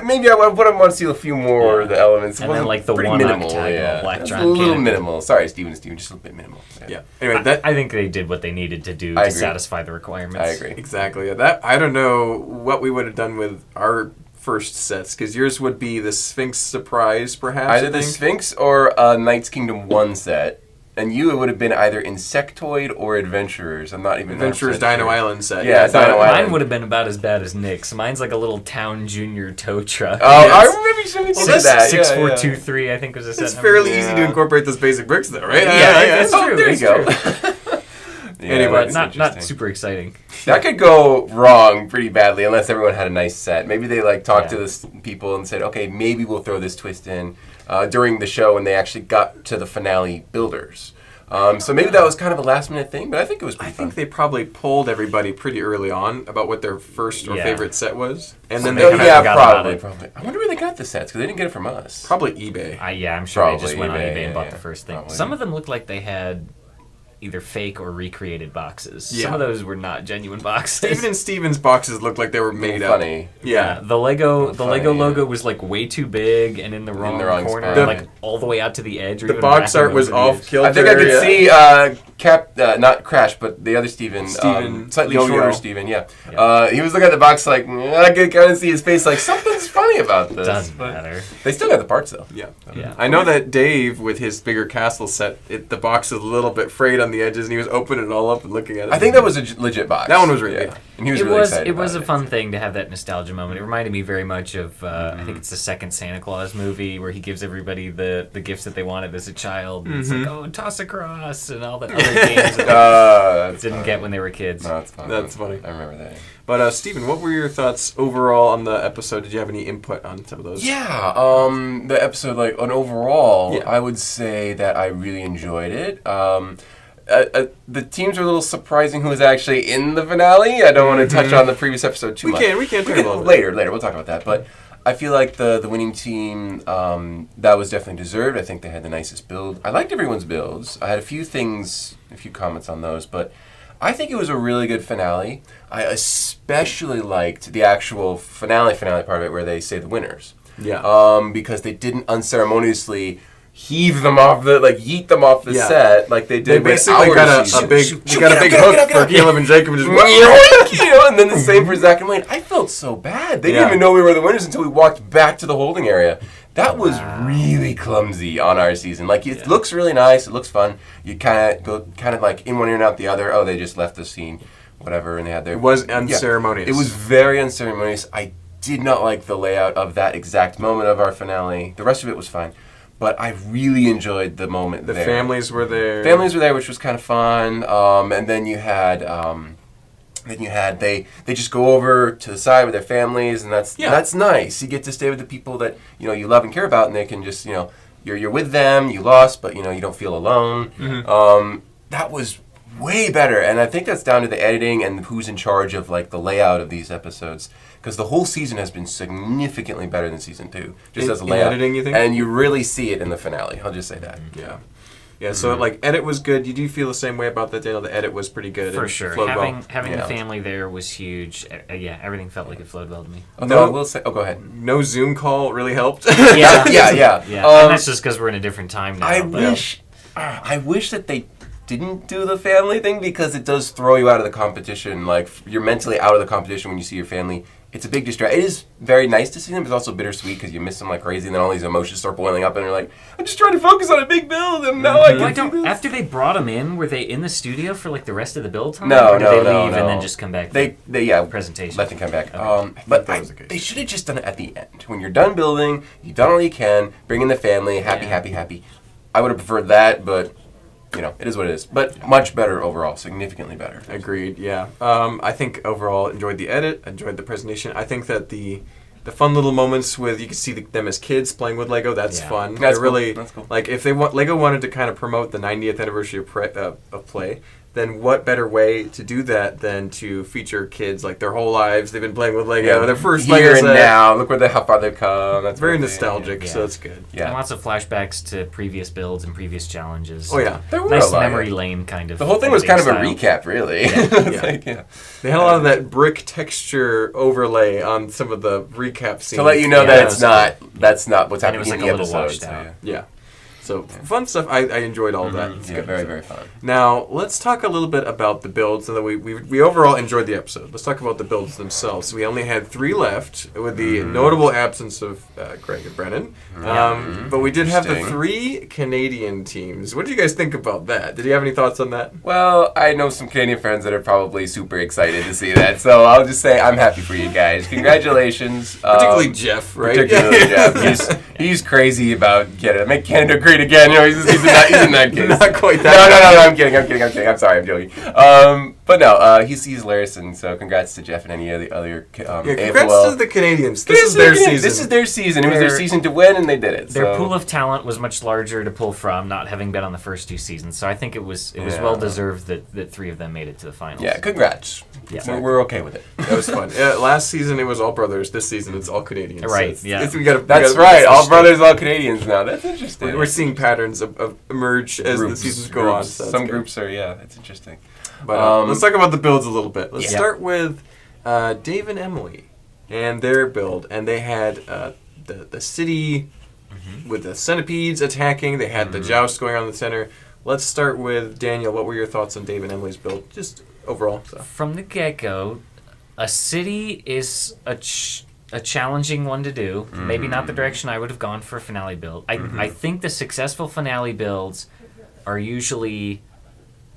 maybe I would have wanted to see a few more of the elements. And then like the pretty one minimal, octagonal Blacktron It's a little cannon. minimal. Sorry, Steven, just a little bit minimal. Yeah. Anyway, I think they did what they needed to do I to agree. satisfy the requirements. I agree. exactly. Yeah, that I don't know what we would have done with our first sets because yours would be the Sphinx surprise, perhaps. Either the Sphinx or Knight's Kingdom 1 set. And it would have been either Insectoid or Adventurers. I'm not even Adventurers 100% Dino sure. Island set. Yeah, Dino Island. Mine would have been about as bad as Nick's. Mine's like a little Town Junior tow truck. Oh, I remember you showed me that. 6423, I think was a set It's number. fairly easy to incorporate those basic bricks, though, right? That's true. There you that's go. true. Anyway, But not super exciting. That could go wrong pretty badly unless everyone had a nice set. Maybe they talked to the people and said, okay, maybe we'll throw this twist in during the show when they actually got to the finale builders. So maybe that was kind of a last minute thing, but I think it was pretty fun. I think they probably polled everybody pretty early on about what their first or favorite set was, and then they probably. I wonder where they got the sets because they didn't get it from us. probably eBay. I'm sure Probably they just went on eBay, eBay and bought yeah, the first thing. probably. Some of them looked like they had either fake or recreated boxes. Yeah. Some of those were not genuine boxes. Steven and Steven's boxes looked like they were made up. Funny. Yeah. The Lego Funny, logo was like way too big and in the wrong corner, spot. like all the way out to the edge. Or The even box wrapping art was over the edge. off kilter. I think I could see not Crash, but the other Steven, slightly Yo-Yo. shorter Steven, he was looking at the box like, I could kind of see his face like, something's funny about this. Doesn't but matter. They still got the parts though. Yeah. Yeah. I know that Dave, with his bigger castle set, the box was a little bit frayed on the edges, and he was opening it all up and looking at it. I think that was a legit box. That one was really good. And he was really excited. It was a fun thing to have that nostalgia moment. It reminded me very much of I think it's the second Santa Claus movie where he gives everybody the gifts that they wanted as a child. It's like, oh, toss across and all the other games that they didn't get when they were kids. No, that's fun. That's funny. I remember that. But Steven, what were your thoughts overall on the episode? Did you have any input on some of those? Yeah, the episode, like, on overall, I would say that I really enjoyed it. The teams are a little surprising who was actually in the finale. I don't want to touch on the previous episode too much. We can talk about later. We'll talk about that. But I feel like the winning team, that was definitely deserved. I think they had the nicest build. I liked everyone's builds. I had a few comments on those, but I think it was a really good finale. I especially liked the actual finale part of it where they say the winners. Yeah. Because they didn't unceremoniously heave them off yeet them off the set like they did. They basically got a big hook for Caleb and Jacob and just and then the same for Zach and Wayne. I felt so bad. They didn't even know we were the winners until we walked back to the holding area. That was really clumsy on our season. Like, it looks really nice. It looks fun. You kind of like in one ear and out the other. Oh, they just left the scene, whatever, and they had their... It was unceremonious. It was very unceremonious. I did not like the layout of that exact moment of our finale. The rest of it was fine. But I really enjoyed the moment there. The families were there. Families were there, which was kind of fun. And then you had... they just go over to the side with their families, and that's nice. You get to stay with the people that you love and care about, and they can just you're with them. You lost, but you don't feel alone. That was way better, and I think that's down to the editing and who's in charge of like the layout of these episodes. Because the whole season has been significantly better than season 2, just as a layout. Editing, you think? And you really see it in the finale. I'll just say that. Yeah. Yeah, so like edit was good. You do feel the same way about that, Daniel? The edit was pretty good. For sure. Having the family there was huge. Everything felt like it flowed well to me. Although I will say, go ahead. No Zoom call really helped. Yeah. And that's just because we're in a different time now. I wish that they didn't do the family thing because it does throw you out of the competition. Like, you're mentally out of the competition when you see your family. It's a big distraction. It is very nice to see them, but it's also bittersweet because you miss them like crazy, and then all these emotions start boiling up, and you're like, I'm just trying to focus on a big build, and now I can do this. After they brought them in, were they in the studio for like the rest of the build time? No, or did they leave and then just come back? They presentation. Let them come back. Okay. But they should have just done it at the end. When you're done building, you've done all you can, bring in the family, happy. I would have preferred that, but it is what it is. But much better overall, significantly better. Agreed, yeah. I think overall enjoyed the edit, enjoyed the presentation. I think that the fun little moments with, you can see them as kids playing with Lego, that's fun. That's really, cool. That's cool. Like, if Lego wanted to kind of promote the 90th anniversary of play, then what better way to do that than to feature kids like their whole lives they've been playing with Lego, their first Lego here set. and now, look how far they've come. That's very nostalgic, so that's good. Yeah, and lots of flashbacks to previous builds and previous challenges. Oh yeah, there were nice memory lane kind of. The whole thing was kind of a recap, really. They had a lot of that brick texture overlay on some of the recap scenes to let you know that that's not what's happening in the episode. So fun stuff. I enjoyed all that. It's good. Very fun. Now let's talk a little bit about the builds. So that we overall enjoyed the episode. Let's talk about the builds themselves. So we only had 3 left, with the notable absence of Greg and Brennan. But we did have the 3 Canadian teams. What do you guys think about that? Did you have any thoughts on that? Well, I know some Canadian friends that are probably super excited to see that. So I'll just say I'm happy for you guys. Congratulations. Particularly Jeff, right? Particularly Jeff. He's crazy about Canada. Make Canada great again. He's in that case. Not quite that. No, I'm kidding. I'm sorry, I'm joking. But no, he's hilarious, and so congrats to Jeff and any of the other congrats to the Canadians. This is their season. It was their season to win, and they did it. Their pool of talent was much larger to pull from, not having been on the first 2 seasons. So I think it was well deserved that 3 of them made it to the finals. Yeah, congrats. Yeah. We're okay with it. That was fun. Last season it was all brothers. This season it's all Canadians. Right. So that's right. All brothers, all Canadians now. That's interesting. We're seeing patterns of emerge as the seasons go on. So some groups are. That's interesting. But let's talk about the builds a little bit. Let's start with Dave and Emily and their build. And they had the city with the centipedes attacking. They had the joust going on in the center. Let's start with Daniel. What were your thoughts on Dave and Emily's build, just overall? So. From the get-go, a city is a challenging one to do. Maybe not the direction I would have gone for a finale build. I think the successful finale builds are usually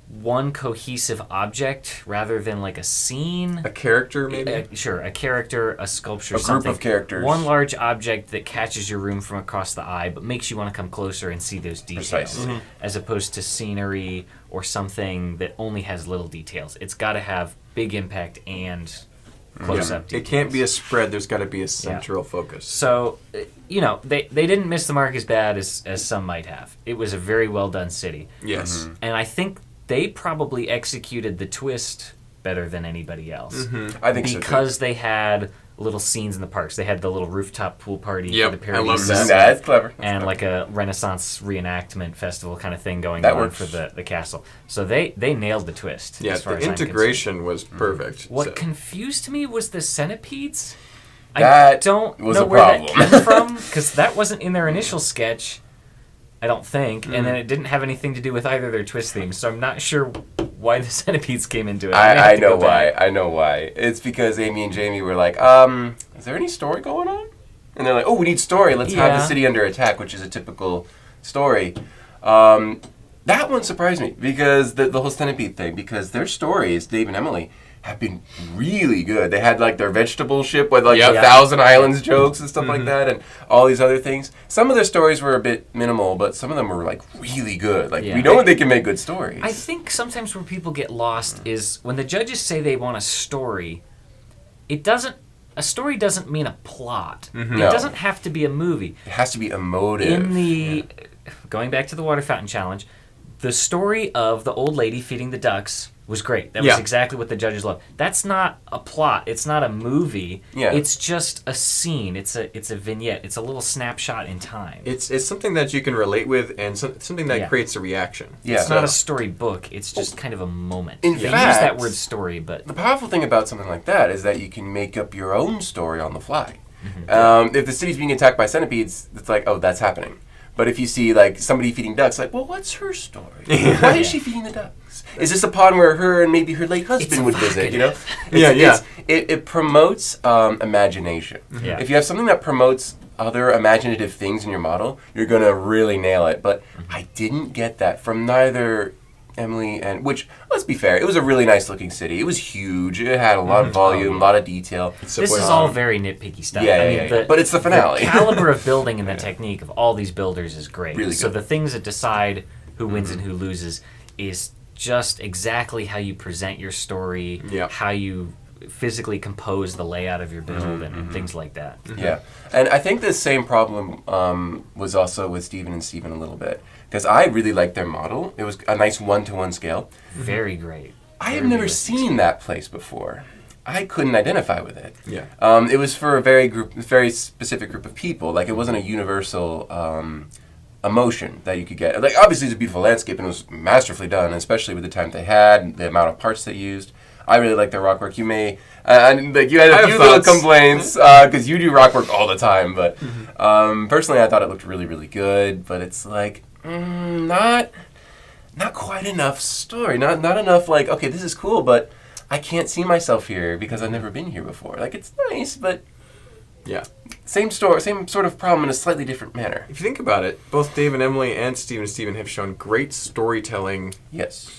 one cohesive object rather than like a scene. A character, maybe? A character, a sculpture, a something. group of characters. One large object that catches your room from across the eye, but makes you want to come closer and see those details. Precisely. As opposed to scenery or something that only has little details. It's got to have big impact and close-up details. It can't be a spread. There's got to be a central focus. So, they didn't miss the mark as bad as some might have. It was a very well-done city. Yes. And I think they probably executed the twist better than anybody else. I think so, too. Because they had little scenes in the parks. They had the little rooftop pool party for the Pyrenees. I love that. That's clever. And like a Renaissance reenactment festival kind of thing going That on works. for the castle. So they nailed the twist. Yeah, as far the as I'm integration was perfect. what confused me was the centipedes. I That don't was know a where that problem. came from, because that wasn't in their initial sketch, I don't think, and then it didn't have anything to do with either their twist themes, so I'm not sure why the centipedes came into it. I know why. I know why. It's because Amy and Jamie were like, is there any story going on? And they're like, oh, we need story. Let's have the city under attack, which is a typical story. That one surprised me, because the whole centipede thing, because their stories, Dave and Emily, have been really good. They had like their vegetable ship with like 1,000 Islands jokes and stuff like that, and all these other things. Some of their stories were a bit minimal, but some of them were like really good. Like we know they can make good stories. I think sometimes where people get lost is when the judges say they want a story, a story doesn't mean a plot. It doesn't have to be a movie. It has to be emotive. In the going back to the water fountain challenge, the story of the old lady feeding the ducks was great. That was exactly what the judges loved. That's not a plot. It's not a movie. Yeah. It's just a scene. It's a vignette. It's a little snapshot in time. It's something that you can relate with, and something that creates a reaction. Yeah. It's not a storybook. It's just kind of a moment. In They use fact, that word story, but the powerful thing about something like that is that you can make up your own story on the fly. If the city's being attacked by centipedes, it's like, oh, that's happening. But if you see like somebody feeding ducks, like, well, what's her story? Why is she feeding the ducks? Is this a pond where her and maybe her late husband would visit? You know? It promotes imagination. Yeah. If you have something that promotes other imaginative things in your model, you're gonna really nail it. But I didn't get that from neither Emily and, which, let's be fair, it was a really nice looking city. It was huge. It had a lot of volume, a lot of detail. this is all very nitpicky stuff. But it's the finale. The caliber of building and the technique of all these builders is great. Really so good. the things that decide who wins and who loses is just exactly how you present your story, how you physically compose the layout of your build, and things like that. Yeah, and I think the same problem was also with Steven and Steven a little bit, because I really liked their model. It was a nice 1-to-1 scale. Very great. I have never seen that place before. I couldn't identify with it. Yeah. It was for a very specific group of people. Like, it wasn't a universal emotion that you could get. Like, obviously it's a beautiful landscape and it was masterfully done, especially with the time they had, the amount of parts they used. I really like their rock work. You may, you had a few little complaints because you do rock work all the time. But personally, I thought it looked really, really good. But it's like not quite enough story. Not enough. Like, okay, this is cool, but I can't see myself here because I've never been here before. Like, it's nice, but same story, same sort of problem in a slightly different manner. If you think about it, both Dave and Emily and Steven have shown great storytelling. Yes.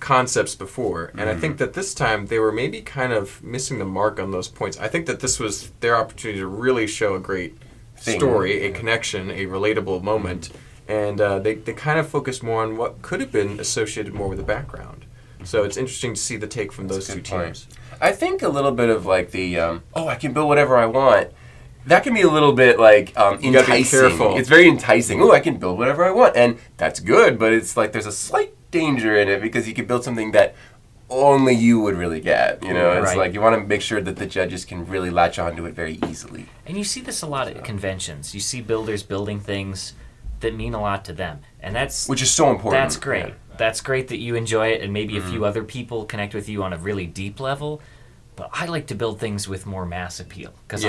Concepts before, and I think that this time they were maybe kind of missing the mark on those points. I think that this was their opportunity to really show a great story, a connection, a relatable moment, and they kind of focused more on what could have been associated more with the background. So it's interesting to see the take from those two teams. I think a little bit of like the I can build whatever I want. That can be a little bit like enticing. You gotta be careful. It's very enticing. Oh, I can build whatever I want, and that's good. But it's like there's a slight danger in it because you can build something that only you would really get. You know, it's like you want to make sure that the judges can really latch onto it very easily. And you see this a lot at conventions. You see builders building things that mean a lot to them, and which is so important. That's great. Yeah. That's great that you enjoy it, and maybe a few other people connect with you on a really deep level. But I like to build things with more mass appeal because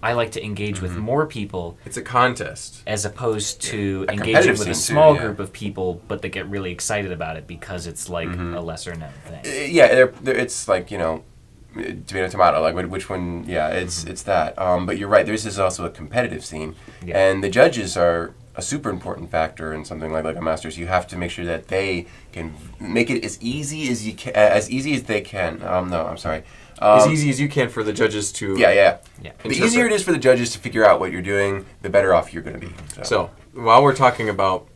I like to engage with more people. It's a contest. As opposed to engaging with a small group of people, but they get really excited about it because it's like a lesser known thing. It's like, tomato, like which one, it's that. But you're right, this is also a competitive scene. Yeah. And the judges are a super important factor in something like LEGO Masters. You have to make sure that they can make it as easy as they can. No, I'm sorry. As easy as you can for the judges to... Yeah. The easier it is for the judges to figure out what you're doing, the better off you're going to be. So, while we're talking about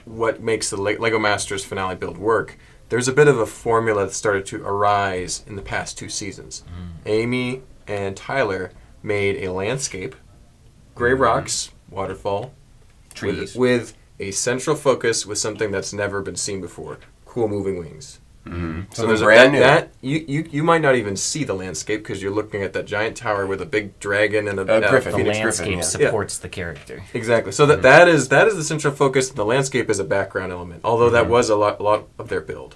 what makes the LEGO Masters finale build work, there's a bit of a formula that started to arise in the past 2 seasons. Amy and Tyler made a landscape, gray rocks, waterfall, trees, with a central focus with something that's never been seen before, cool moving wings. So there's brand new. That you might not even see the landscape because you're looking at that giant tower with a big dragon and a griffin. The landscape supports the character. Exactly. So that is the central focus. And the landscape is a background element. Although that was a lot of their build.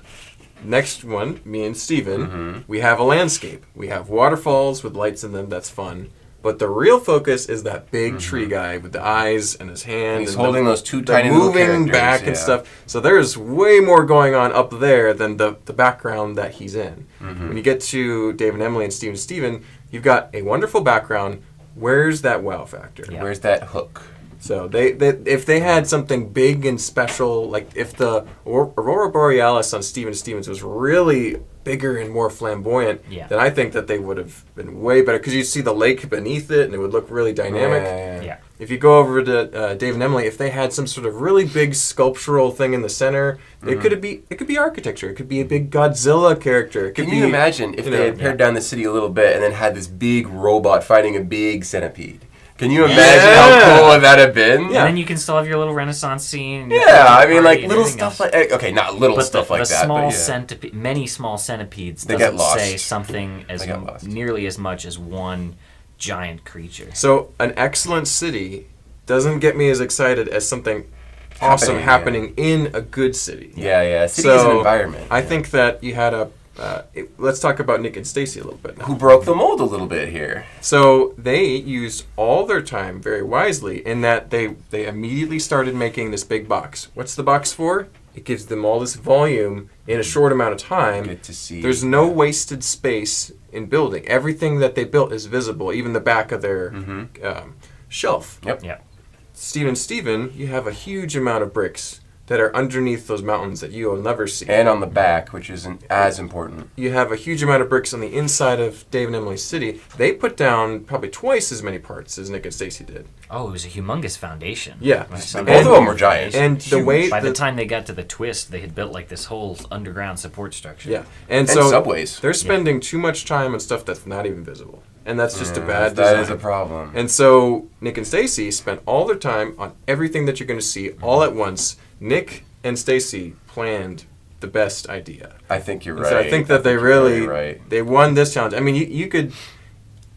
Next one, me and Steven, we have a landscape. We have waterfalls with lights in them. That's fun. But the real focus is that big tree guy with the eyes and his hand. And he's holding those 2 tiny little characters. Moving back and stuff. So there's way more going on up there than the background that he's in. When you get to Dave and Emily and Steven, you've got a wonderful background. Where's that wow factor? Yeah. Where's that hook? So they if they had something big and special, like if the Aurora Borealis on Stevens was really bigger and more flamboyant, then I think that they would have been way better because you see the lake beneath it and it would look really dynamic. Yeah. If you go over to Dave and Emily, if they had some sort of really big sculptural thing in the center, it could be architecture. It could be a big Godzilla character. Can you imagine if they had pared down the city a little bit and then had this big robot fighting a big centipede? Can you imagine how cool would that have been? Yeah. And then you can still have your little Renaissance scene. Yeah, I mean, like little stuff like not little stuff like that. But many small centipedes doesn't say something as nearly as much as one giant creature. So an excellent city doesn't get me as excited as something awesome happening in a good city. Yeah. City is an environment. I think that you had let's talk about Nick and Stacy a little bit now. Who broke the mold a little bit here. So they used all their time very wisely in that they immediately started making this big box. What's the box for? It gives them all this volume in a short amount of time. Good to see. There's no wasted space in building. Everything that they built is visible, even the back of their shelf. Yep. Steven, you have a huge amount of bricks that are underneath those mountains that you will never see. And on the back, which isn't as important. You have a huge amount of bricks on the inside of Dave and Emily's city. They put down probably twice as many parts as Nick and Stacy did. Oh, it was a humongous foundation. Yeah. Both of them were giant. And by the time they got to the twist, they had built like this whole underground support structure. Yeah. And so subways. They're spending too much time on stuff that's not even visible. And that's just a bad design. That is a problem. And so Nick and Stacy spent all their time on everything that you're going to see all at once. Nick and Stacy planned the best idea. I think you're right. So I think that they won this challenge. I mean, you could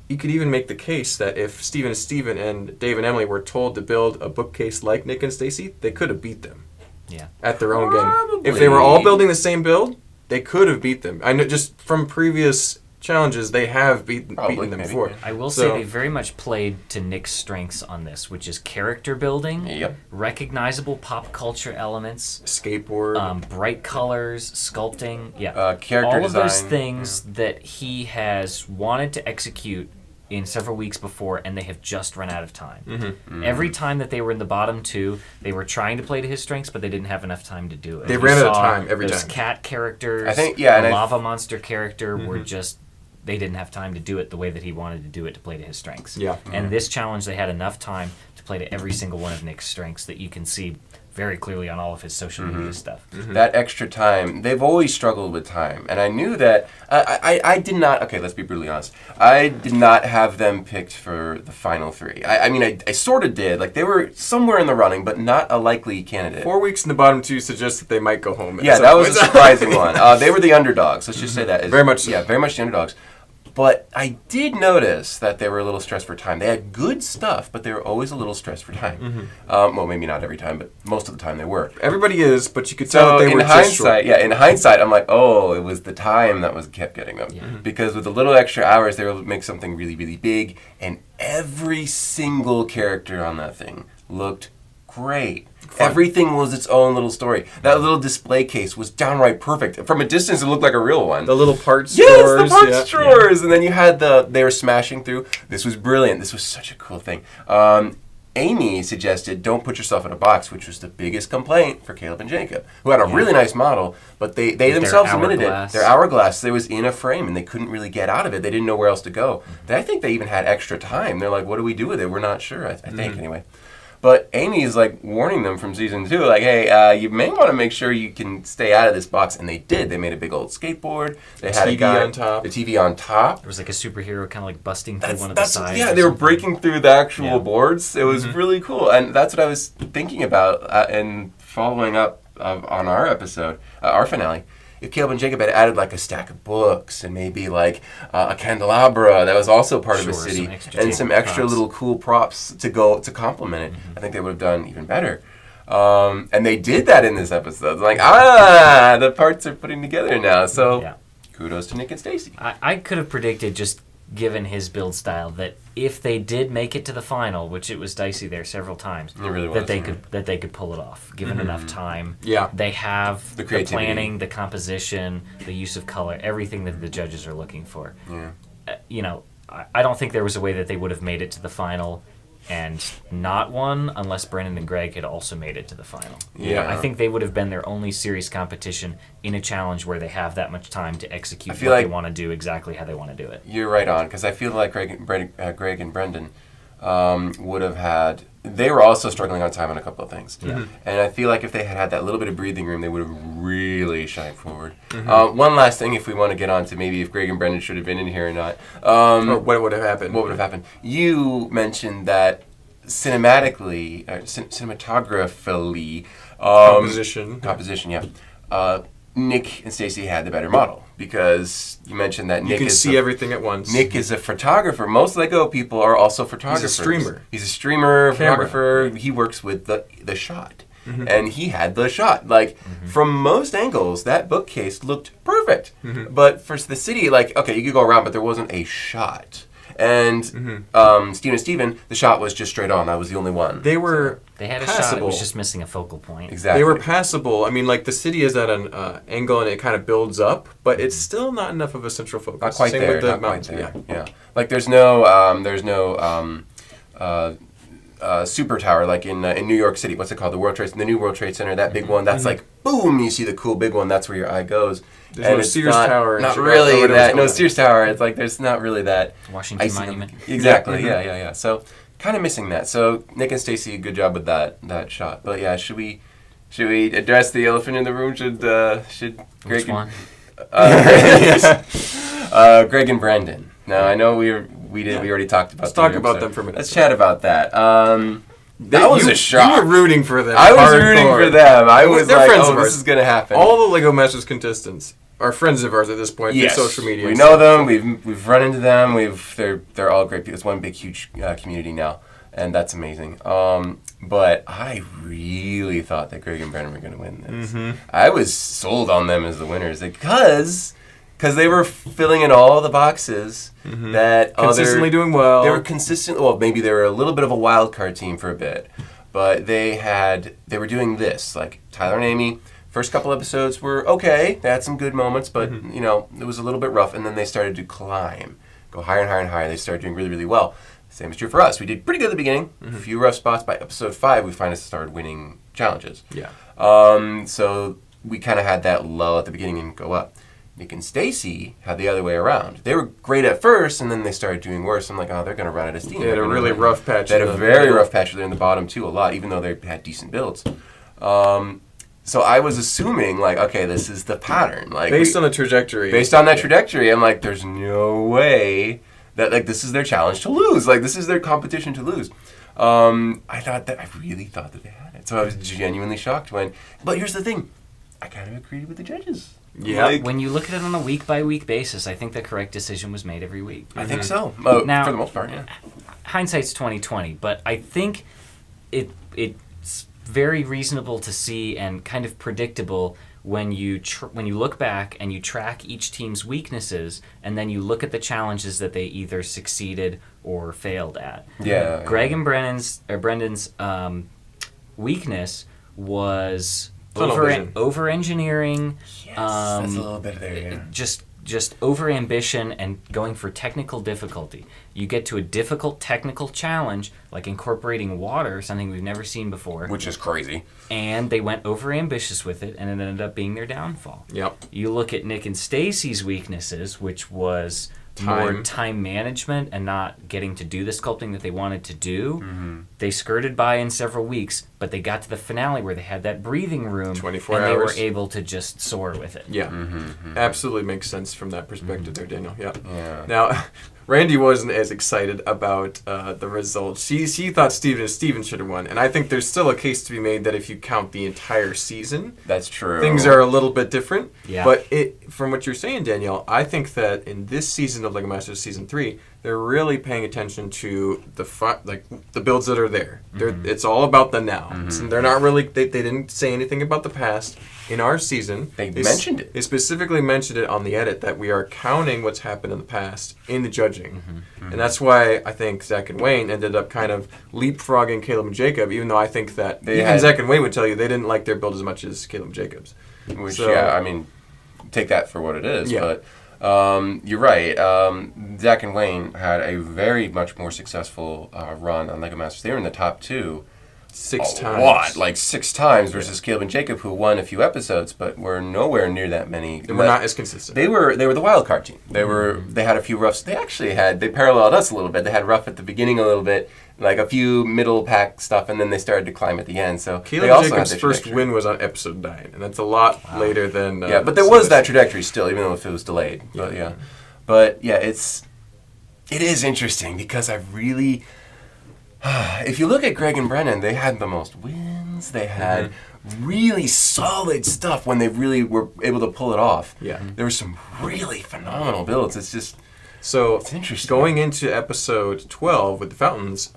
even make the case that if Steven and Dave and Emily were told to build a bookcase like Nick and Stacy, they could have beat them. Yeah. At their own game. If they were all building the same build, they could have beat them. I know just from previous challenges, they have beaten them before. I will say they very much played to Nick's strengths on this, which is character building, recognizable pop culture elements, skateboard, bright colors, sculpting, character all design. of those things that he has wanted to execute in several weeks before, and they have just run out of time. Every time that they were in the bottom 2, they were trying to play to his strengths, but they didn't have enough time to do it. They ran out of time every time. Those cat characters, I think, the lava monster character were just... They didn't have time to do it the way that he wanted to do it to play to his strengths. Yeah. And this challenge, they had enough time to play to every single one of Nick's strengths that you can see very clearly on all of his social media stuff. That extra time, they've always struggled with time. And I knew that, I did not, okay, let's be brutally honest. I did not have them picked for the final 3. I mean, I sort of did. Like, they were somewhere in the running, but not a likely candidate. 4 weeks in the bottom 2 suggests that they might go home. Yeah, that was a surprising one. They were the underdogs. Let's just say that. Very much so. Yeah, very much the underdogs. But I did notice that they were a little stressed for time. They had good stuff, but they were always a little stressed for time. Well, maybe not every time, but most of the time they were. Everybody is, but you could tell that they were just short. In hindsight, I'm like, oh, it was the time that kept getting them. Yeah. Because with the little extra hours, they would make something really, really big, and every single character on that thing looked great. Fun. Everything was its own little story. That little display case was downright perfect. From a distance, it looked like a real one. The little parts drawers. Yes, the parts drawers. And then you had they were smashing through. This was brilliant. This was such a cool thing. Amy suggested don't put yourself in a box, which was the biggest complaint for Caleb and Jacob, who had a really nice model, but they themselves admitted it. Their hourglass, they was in a frame, and they couldn't really get out of it. They didn't know where else to go. I think they even had extra time. They're like, what do we do with it? We're not sure, I think, anyway. But Amy is like warning them from season 2, like, hey, you may want to make sure you can stay out of this box. And they did. They made a big old skateboard. They had a guy on top. The TV on top. There was like a superhero kind of like busting through one of the sides. Yeah, they were breaking through the actual boards. It was really cool. And that's what I was thinking about and following up on our episode, our finale. If Caleb and Jacob had added like a stack of books and maybe like a candelabra that was also part of the city and some extra little cool props to complement it, I think they would have done even better. And they did that in this episode. Like, the parts are putting together now. So kudos to Nick and Stacy. I could have predicted, just given his build style, that if they did make it to the final, which it was dicey there several times, it really was, that they could pull it off, given enough time. Yeah, they have the planning, the composition, the use of color, everything that the judges are looking for. Yeah, I don't think there was a way that they would have made it to the final and not won unless Brendan and Greg had also made it to the final. Yeah, I think they would have been their only serious competition in a challenge where they have that much time to execute what they want to do exactly how they want to do it. You're right on, because I feel like Greg and Brendan would have had. They were also struggling on time on a couple of things. Yeah. And I feel like if they had had that little bit of breathing room, they would have really shined forward. One last thing, if we want to get on to maybe if Greg and Brendan should have been in here or not. Or what would have happened? What would have happened? You mentioned that cinematographically, composition, yeah. Nick and Stacy had the better model because you mentioned that Nick see everything at once. Nick is a photographer. Most Lego people are also photographers. He's a streamer, photographer. He works with the shot. And he had the shot. Like, from most angles, that bookcase looked perfect. But for the city, like, okay, you could go around, but there wasn't a shot. And Steven, the shot was just straight on. That was the only one. They had a passable. shot. It was just missing a focal point. Exactly. They were passable. I mean, like, the city is at an angle and it kind of builds up, but it's still not enough of a central focus. Not quite Same there. with the not mountains. quite there. Yeah. Like, there's no super tower like in New York City. What's it called? The new World Trade Center. That big one. That's like boom. You see the cool big one. That's where your eye goes. There's no Sears Tower. Not really that. No Sears Tower. It's like there's not really that. Washington Monument. Exactly. Yeah. So kind of missing that. So Nick and Stacy, good job with that shot. But yeah, should we address the elephant in the room? Should Greg? Which one? Greg and Brendan. Now I know we already talked about. Let's talk about them for a minute. Let's chat about that. That was a shock. You were rooting for them. I was rooting for them. I was They're like, friends of ours. This is going to happen. All the Lego Masters contestants are friends of ours at this point through social media. We know them. We've run into them. They're all great people. It's one big, huge community now, and that's amazing. But I really thought that Greg and Brendan were going to win this. I was sold on them as the winners because they were filling in all the boxes that consistently doing well. They were consistent. Well, maybe they were a little bit of a wild card team for a bit, but they were doing this. Like Tyler and Amy, first couple episodes were okay. They had some good moments, but it was a little bit rough. And then they started to climb, go higher and higher and higher. They started doing really, really well. Same is true for us. We did pretty good at the beginning. A few rough spots. By episode 5, we finally started winning challenges. Yeah. So we kind of had that lull at the beginning and go up. Nick and Stacy had the other way around. They were great at first, and then they started doing worse. I'm like, oh, they're going to run out of steam. They had a really rough patch. They had a very rough patch there in the bottom, too, a lot, even though they had decent builds. So I was assuming, like, okay, this is the pattern. Like, based on the trajectory. Based on that trajectory, I'm like, there's no way that, like, this is their challenge to lose. Like, this is their competition to lose. I really thought that they had it. So I was genuinely shocked but here's the thing. I kind of agreed with the judges. Yeah. Like, when you look at it on a week-by-week basis, I think the correct decision was made every week. I think so. Now, for the most part, yeah. Hindsight's 20/20, but I think it's very reasonable to see and kind of predictable when you look back and you track each team's weaknesses, and then you look at the challenges that they either succeeded or failed at. Yeah. Greg and Brendan's weakness was over-engineering. Yes, that's a little bit there, yeah. Just just over-ambition and going for technical difficulty. You get to a difficult technical challenge, like incorporating water, something we've never seen before. Which is crazy. And they went over-ambitious with it, and it ended up being their downfall. Yep. You look at Nick and Stacy's weaknesses, which was more time management and not getting to do the sculpting that they wanted to do. Mm-hmm. They skirted by in several weeks, but they got to the finale where they had that breathing room 24 and hours. they were able to just soar with it. Yeah. Mm-hmm. Absolutely makes sense from that perspective there, Daniel. Yeah. Yeah. Now, Randy wasn't as excited about the results. She thought Steven should have won. And I think there's still a case to be made that if you count the entire season, That's true. things are a little bit different. Yeah. But from what you're saying, Danielle, I think that in this season of LEGO Masters Season 3, they're really paying attention to the builds that are there. It's all about the now. So they're not really, they didn't say anything about the past. In our season, They mentioned it. They specifically mentioned it on the edit that we are counting what's happened in the past in the judging. And that's why I think Zach and Wayne ended up kind of leapfrogging Caleb and Jacob, even though I think that Zach and Wayne would tell you they didn't like their build as much as Caleb and Jacob's. Which, So- yeah, I mean, take that for what it is. Yeah. But you're right. Zach and Wayne had a very much more successful run on LEGO Masters. They were in the top 2. 6 a times. lot, like 6 times versus Caleb and Jacob, who won a few episodes, but were nowhere near that many. They were not as consistent. They were the wild card team. They had a few roughs. They paralleled us a little bit. They had rough at the beginning a little bit, like a few middle pack stuff, and then they started to climb at the end. So Caleb and Jacob's first win was on episode 9, and that's a lot later than. Yeah, but there was that trajectory still, even though if it was delayed. But yeah, it is interesting because I really. If you look at Greg and Brennan, they had the most wins. They had really solid stuff when they really were able to pull it off. Yeah. There were some really phenomenal builds. It's just it's interesting. Going into episode 12 with the Fountains,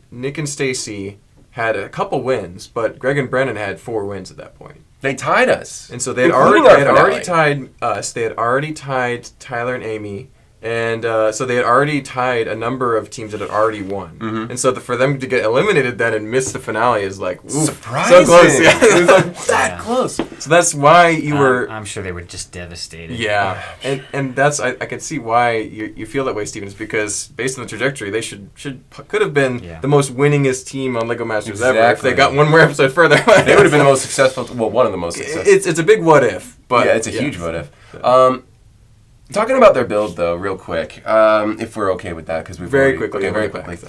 Nick and Stacy had a couple wins, but Greg and Brennan had 4 wins at that point. They tied us. And so they had Including already our tied us. They had already tied Tyler and Amy. And so they had already tied a number of teams that had already won. And so for them to get eliminated then and miss the finale is like, oof, surprising. so close. Yeah. It was like that close. So that's why you were... I'm sure they were just devastated. Yeah. And that's... I can see why you feel that way, Steven, is because based on the trajectory, they could have been the most winningest team on LEGO Masters ever if they got one more episode further. They would have been the most successful... Well, one of the most successful. It's a big what if. But yeah, it's a huge what if. Talking about their build, though, real quick, if we're okay with that, because we've very already... quickly. Okay, very quickly.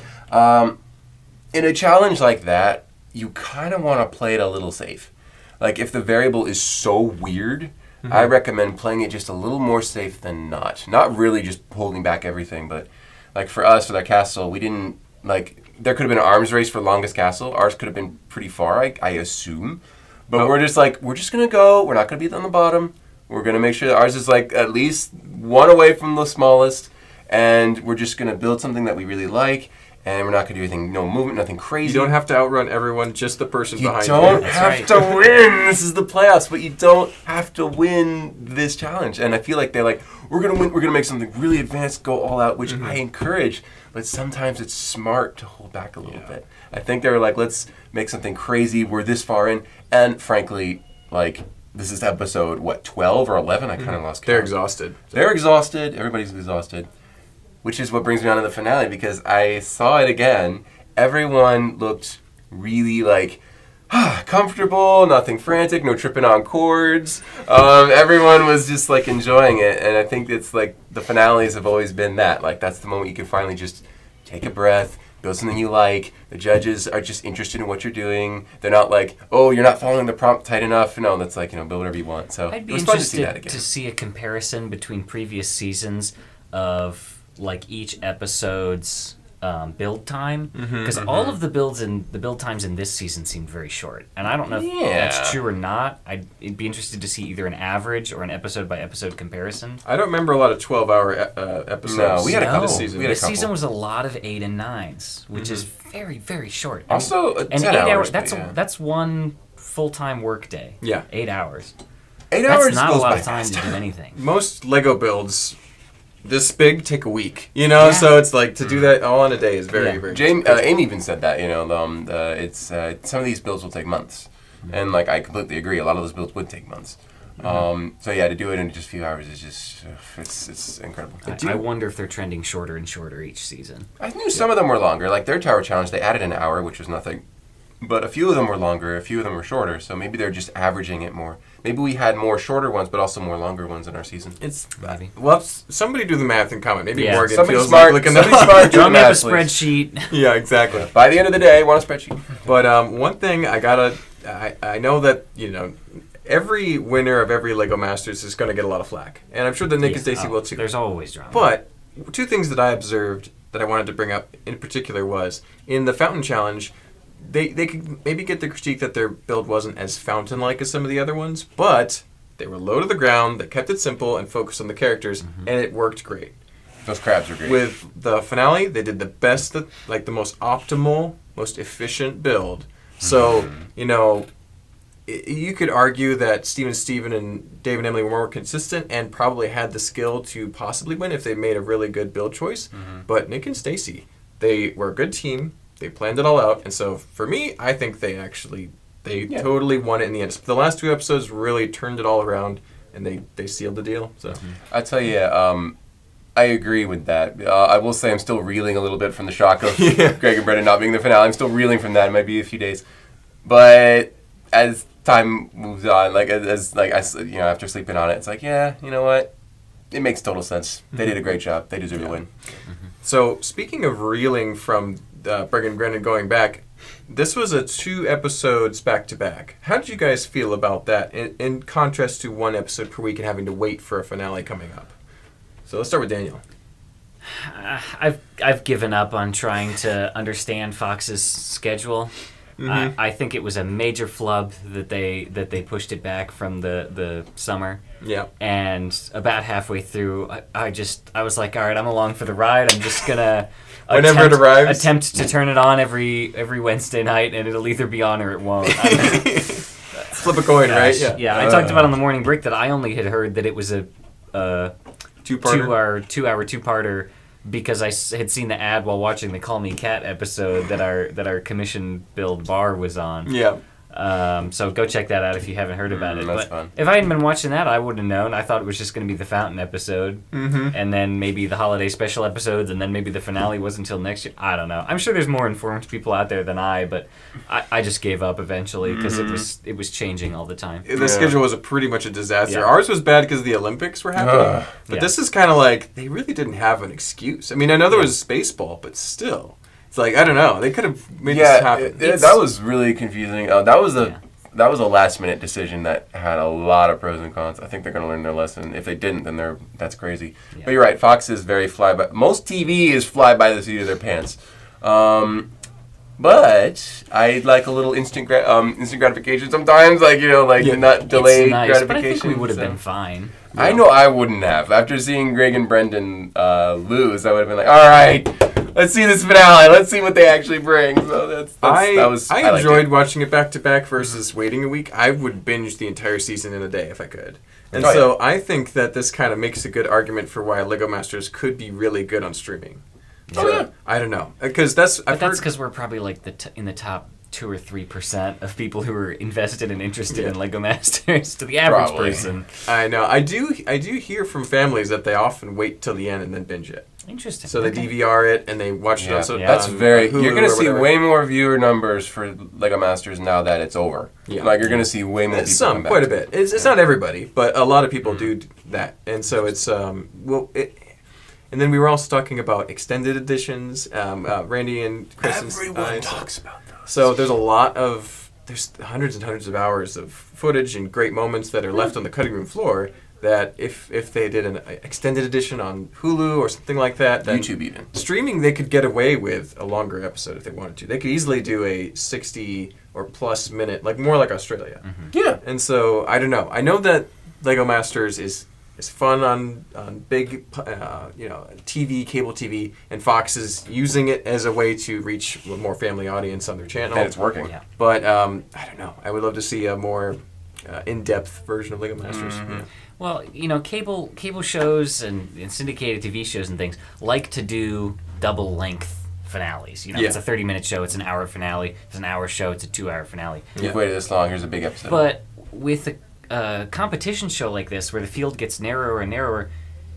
In a challenge like that, you kind of want to play it a little safe. Like, if the variable is so weird, I recommend playing it just a little more safe than not. Not really just holding back everything, but, like, for us, with our castle, we didn't, like... There could have been an arms race for longest castle. Ours could have been pretty far, I assume. But we're just like, we're just going to go. We're not going to be on the bottom. We're going to make sure that ours is like at least one away from the smallest, and we're just going to build something that we really like, and we're not going to do anything, no movement, nothing crazy. You don't have to outrun everyone, just the person behind you. You don't have to win. This is the playoffs, but you don't have to win this challenge. And I feel like they're like, we're going to win, we're going to make something really advanced, go all out, which I encourage, but sometimes it's smart to hold back a little bit. I think they were like, let's make something crazy, we're this far in, and frankly, like... This is episode, 12 or 11? I kind of lost count. They're exhausted. They're exhausted. Everybody's exhausted. Which is what brings me on to the finale, because I saw it again. Everyone looked really, like, comfortable, nothing frantic, no tripping on cords. Everyone was just, like, enjoying it. And I think it's, like, the finales have always been that. Like, that's the moment you can finally just take a breath, build something you like. The judges are just interested in what you're doing. They're not like, oh, you're not following the prompt tight enough. No, that's like, build whatever you want. So I'd be it was fun to see interested that again. to see a comparison between previous seasons of like each episode's build time, because all of the build times in this season seemed very short, and I don't know if that's true or not. I'd be interested to see either an average or an episode by episode comparison. I don't remember a lot of 12-hour episodes. No, we had a couple. This season. We had a This couple. season was a lot of 8 and 9s, which is very, very short. Also, and 10 8 hours. That's one full-time work day. Yeah. 8 hours. 8 That's hours not a goes lot by of time fast. to do anything. Most Lego builds this big take a week, so it's like to do that all in a day is very, very Amy even said that, it's some of these builds will take months. And like I completely agree, a lot of those builds would take months. So yeah, to do it in just a few hours is just it's incredible. I wonder if they're trending shorter and shorter each season. I knew some of them were longer. Like their Tower Challenge, they added an hour, which was nothing. But a few of them were longer, a few of them were shorter. So maybe they're just averaging it more. Maybe we had more shorter ones, but also more longer ones in our season. It's maybe. Well, somebody do the math and comment. Maybe Morgan somebody feels smart, like looking somebody at smart. Draw me up a spreadsheet. Yeah, exactly. By the end of the day, I want a spreadsheet. But one thing I know that every winner of every Lego Masters is going to get a lot of flack, and I'm sure that Nick and Stacy will too. There's always drama. But two things that I observed that I wanted to bring up in particular was in the Fountain Challenge. They could maybe get the critique that their build wasn't as fountain-like as some of the other ones, but they were low to the ground, they kept it simple, and focused on the characters, and it worked great. Those crabs are great. With the finale, they did the best, the most optimal, most efficient build. So, you could argue that Steven and Dave and Emily were more consistent and probably had the skill to possibly win if they made a really good build choice. But Nick and Stacy, they were a good team. They planned it all out, and so for me, I think they totally won it in the end. The last two episodes really turned it all around, and they sealed the deal. So I tell you, I agree with that. I will say I'm still reeling a little bit from the shock of Greg and Brendan not being the finale. I'm still reeling from that. It might be a few days, but as time moves on, after sleeping on it, it's like, yeah, you know what? It makes total sense. They did a great job. They deserve to win. So speaking of reeling from Greg and Brendan going back, this was a 2 episodes back-to-back. How did you guys feel about that in contrast to 1 episode per week and having to wait for a finale coming up? So let's start with Daniel. I've given up on trying to understand Fox's schedule. I think it was a major flub that they pushed it back from the summer. Yeah. And about halfway through, I was like, all right, I'm along for the ride. I'm just gonna whenever it arrives, attempt to turn it on every Wednesday night, and it'll either be on or it won't. Flip a coin, right? Yeah. I talked about on the morning break that I only had heard that it was a two-parter because I had seen the ad while watching the Call Me Cat episode that our commission build bar was on. Yeah. So go check that out if you haven't heard about it. That's but fun. if I hadn't been watching that, I wouldn't have known. I thought it was just going to be the Fountain episode, and then maybe the holiday special episodes, and then maybe the finale wasn't until next year. I don't know. I'm sure there's more informed people out there than I, but I just gave up eventually because it was changing all the time. The schedule was pretty much a disaster. Yeah. Ours was bad because the Olympics were happening, but this is kind of like they really didn't have an excuse. I mean, I know there was Spaceball, but still, it's like I don't know. They could have made this happen. That was really confusing. That was a last-minute decision that had a lot of pros and cons. I think they're going to learn their lesson. If they didn't, then that's crazy. Yeah. But you're right. Fox is very fly-by. Most TV is fly by the seat of their pants. But I like a little instant gratification sometimes, not delayed gratification. But I think we would have been fine. Yeah. I know I wouldn't have. After seeing Greg and Brendan lose, I would have been like, all right, let's see this finale. Let's see what they actually bring. So I enjoyed watching it back to back versus waiting a week. I would binge the entire season in a day if I could. And I think that this kind of makes a good argument for why Lego Masters could be really good on streaming. Yeah. I don't know because that's because we're probably like in the top 2 or 3% of people who are invested and interested in Lego Masters to the average person. I know. I do hear from families that they often wait till the end and then binge it. Interesting. So they DVR it and they watch it. Also, that's very. You're going to see way more viewer numbers for Lego Masters now that it's over. Yeah. Like you're going to see way more people. Come back quite a bit. It's not everybody, but a lot of people do that, and so it's And then we were also talking about extended editions. Randi and Chris. Everyone talks about those. So there's hundreds and hundreds of hours of footage and great moments that are left on the cutting room floor. That if they did an extended edition on Hulu or something like that, then YouTube even streaming, they could get away with a longer episode if they wanted to. They could easily do a 60 or plus minute, more like Australia. Yeah. And so I don't know. I know that Lego Masters is fun on big, TV, cable TV, and Fox is using it as a way to reach a more family audience on their channel. And it's working. Yeah. But I don't know. I would love to see a more in-depth version of Lego Masters. Yeah. Well, cable shows and syndicated TV shows and things like to do double-length finales. It's a 30-minute show, it's an hour finale. If it's an hour show, it's a 2-hour finale. You've waited this long, here's a big episode. But with a competition show like this, where the field gets narrower and narrower,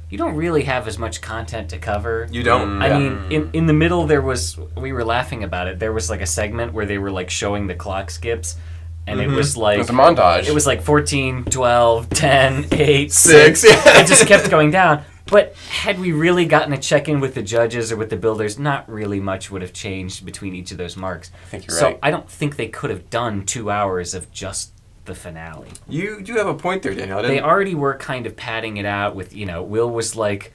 you don't really have as much content to cover. You don't. I mean, in the middle we were laughing about it. There was like a segment where they were like showing the clock skips, and it was like... It was a montage. It was like 14, 12, 10, 8, 6. It just kept going down. But had we really gotten a check-in with the judges or with the builders, not really much would have changed between each of those marks. I think you're right. So I don't think they could have done 2 hours of just the finale. You do have a point there, Daniel. They already were kind of padding it out with, Will was like,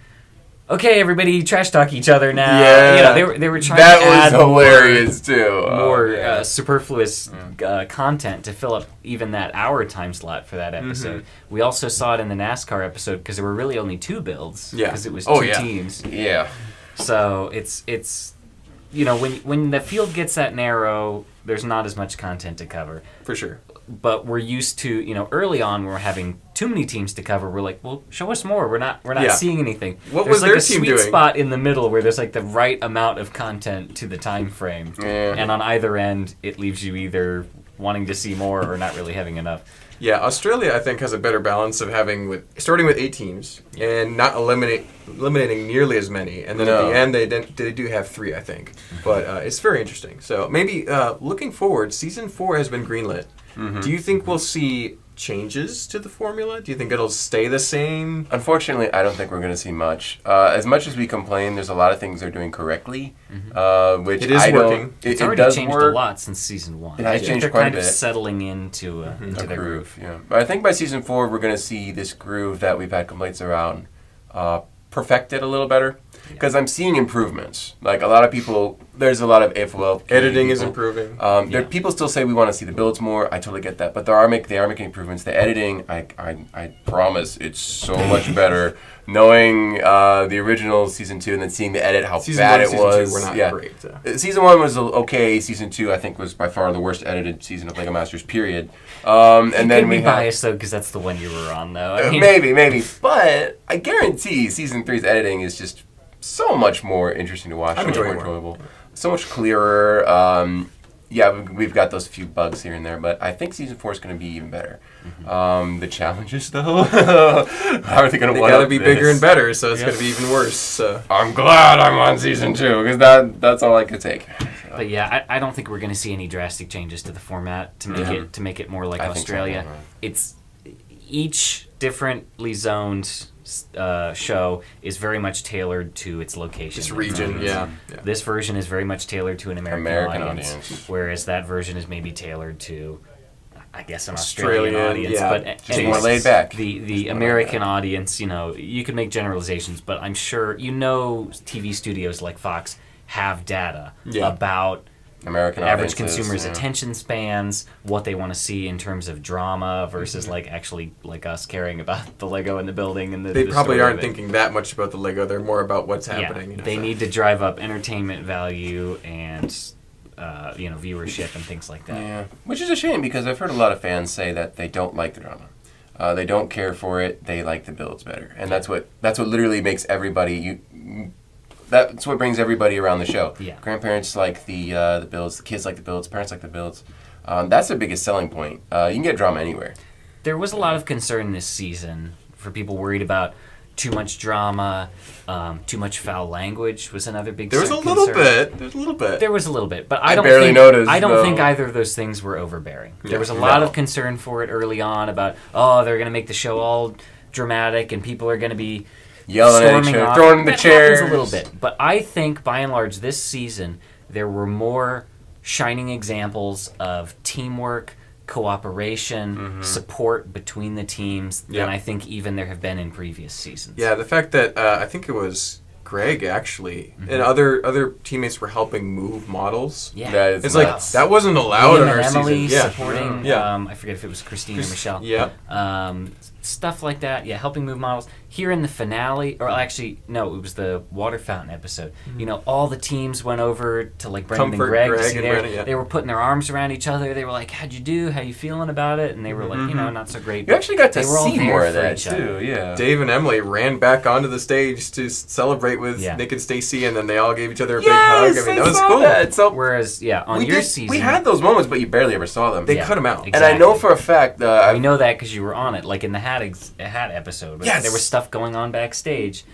okay, everybody trash talk each other now. Yeah. They were trying to add hilarious too. more superfluous content to fill up even that hour time slot for that episode. Mm-hmm. We also saw it in the NASCAR episode because there were really only 2 builds. Yeah. Because it was 2 teams. Yeah. So it's when the field gets that narrow, there's not as much content to cover. For sure. But we're used to, early on, we're having too many teams to cover. We're like, well, show us more. We're not seeing anything. What there's was their team doing? There's like a sweet spot in the middle where there's like the right amount of content to the time frame. Yeah. And on either end, it leaves you either wanting to see more or not really having enough. Yeah, Australia, I think, has a better balance of starting with 8 teams and not eliminating nearly as many. And then at the end, they do have 3, I think. But it's very interesting. So maybe looking forward, season 4 has been greenlit. Mm-hmm. Do you think we'll see changes to the formula? Do you think it'll stay the same? Unfortunately, I don't think we're going to see much. As much as we complain, there's a lot of things they're doing correctly, which it is working. It's already changed a lot since season 1. It has changed they're quite kind a bit. of settling into a groove. Yeah, but I think by season 4, we're going to see this groove that we've had complaints around perfected a little better. Because I'm seeing improvements. Like a lot of people, there's a lot of editing is improving. People still say we want to see the builds more. I totally get that, but they are making improvements. The editing, I promise, it's so much better. Knowing the original season 2 and then seeing the edit, how bad it was. Season 2 were not great. So. Season 1 was okay. Season 2, I think, was by far the worst edited season of LEGO Masters. Period. And then we biased though, because that's the one you were on, though. I mean, maybe, but I guarantee season 3's editing is just so much more interesting to watch, so much more enjoyable, so much clearer. We've got those few bugs here and there, but I think season 4 is going to be even better. Mm-hmm. The challenges, though, how are they going to? They got to be bigger and better, so it's going to be even worse. So. I'm glad I'm on season 2 because that's all I could take. So. But yeah, I don't think we're going to see any drastic changes to the format to make it more like Australia. It's each differently zoned show is very much tailored to its location. Its region, yeah. This version is very much tailored to an American audience, whereas that version is maybe tailored to, I guess, an Australian audience. Yeah. But just more laid back. The American audience, you can make generalizations, but I'm sure TV studios like Fox have data about American average consumers' attention spans, what they want to see in terms of drama versus actually like us caring about the Lego in the building and they probably aren't thinking that much about the Lego. They're more about what's happening. They need to drive up entertainment value and viewership and things like that. Yeah, which is a shame because I've heard a lot of fans say that they don't like the drama. They don't care for it. They like the builds better, and that's what literally makes everybody. That's what brings everybody around the show. Yeah. Grandparents like the builds, the kids like the builds, parents like the builds. That's the biggest selling point. You can get drama anywhere. There was a lot of concern this season for people worried about too much drama, too much foul language was another big concern. There was a little bit, but I don't think either of those things were overbearing. Yeah. There was a lot of concern for it early on about, they're going to make the show all dramatic and people are going to be yelling at each other, throwing the chairs. Happens a little bit, but I think by and large this season there were more shining examples of teamwork, cooperation, support between the teams than I think even there have been in previous seasons. Yeah, the fact that I think it was Greg actually and other teammates were helping move models. Yeah, it's like that wasn't allowed in our Emily season. Supporting. Yeah. I forget if it was Christine or Michelle. Yeah. Stuff like that. Yeah, helping move models. Here in the finale, or actually, no, it was the water fountain episode. All the teams went over to Brendan and Greg to see there. They were putting their arms around each other. They were like, "How'd you do? How you feeling about it?" And they were like, not so great. You actually got to see more of that too. Yeah. Dave and Emily ran back onto the stage to celebrate celebrate with Nick and Stacy, and then they all gave each other a big hug. I mean, that was cool. So, whereas, on your season... We had those moments, but you barely ever saw them. They cut them out. Exactly. And I know for a fact... we know that because you were on it, like in the Hat episode. But there was stuff going on backstage,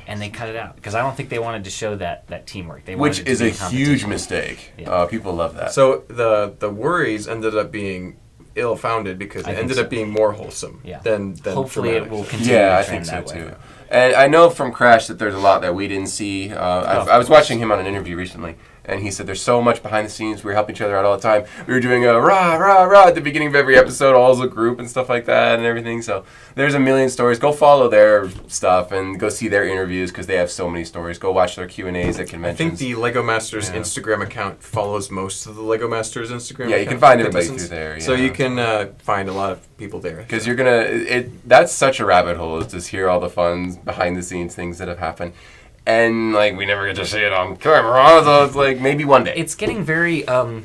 and they cut it out. Because I don't think they wanted to show that teamwork. They Which is a huge mistake. Yeah. People love that. So the worries ended up being ill-founded because it ended up being more wholesome than hopefully dramatic. It will continue. Yeah, I think so too. And I know from Crash that there's a lot that we didn't see. I was watching him on an interview recently, and he said there's so much behind the scenes. We were helping each other out all the time. We were doing a rah, rah, rah at the beginning of every episode, all as a group and stuff like that and everything. So there's a million stories. Go follow their stuff and go see their interviews because they have so many stories. Go watch their Q&As at conventions. I think the Lego Masters Instagram account follows most of the Lego Masters Instagram account. Yeah, you can find everybody through there. So you can find a lot of people there. Because you're going to... That's such a rabbit hole, is just hear all the fun behind-the-scenes things that have happened. And, like, we never get to see it on camera, so it's like, maybe one day. It's getting very Hunger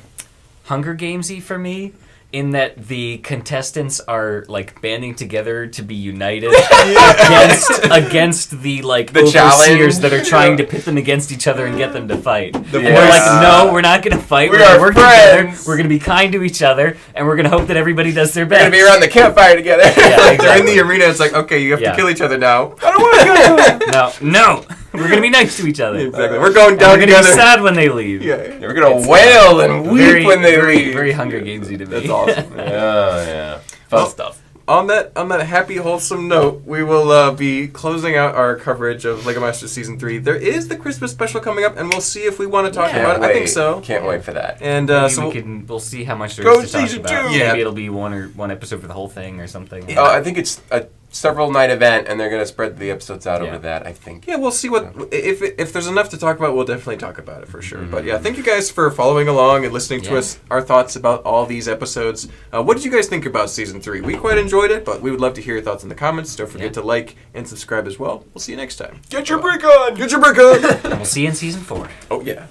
Gamesy for me, in that the contestants are, like, banding together to be united against the, like, the overseers that are trying to pit them against each other and get them to fight. And they're like, no, we're not going to fight. We're going to work together. We're going to be kind to each other, and we're going to hope that everybody does their best. We're going to be around the campfire together. Yeah, exactly. They're in the arena. It's like, okay, you have to kill each other now. I don't want to go. No. We're going to be nice to each other. Exactly. We're going down together. We're going to be sad when they leave. Yeah. We're going to wail and weep when they leave. Very Hunger Gamesy to me. That's awesome. Yeah. Fun stuff. On that happy, wholesome note, we will be closing out our coverage of LEGO Masters Season 3. There is the Christmas special coming up, and we'll see if we want to talk about it. I think so. Can't wait for that. And we'll see how much there is to talk about. Yeah. Maybe it'll be one episode for the whole thing or something. Yeah. I think it's a several night event, and they're going to spread the episodes out over that, I think. Yeah, we'll see what... If there's enough to talk about, we'll definitely talk about it for sure. Mm-hmm. But yeah, thank you guys for following along and listening to us, our thoughts about all these episodes. What did you guys think about Season 3? We quite enjoyed it, but we would love to hear your thoughts in the comments. Don't forget to like and subscribe as well. We'll see you next time. Get your brick on! Get your brick on! And we'll see you in Season 4. Oh, yeah.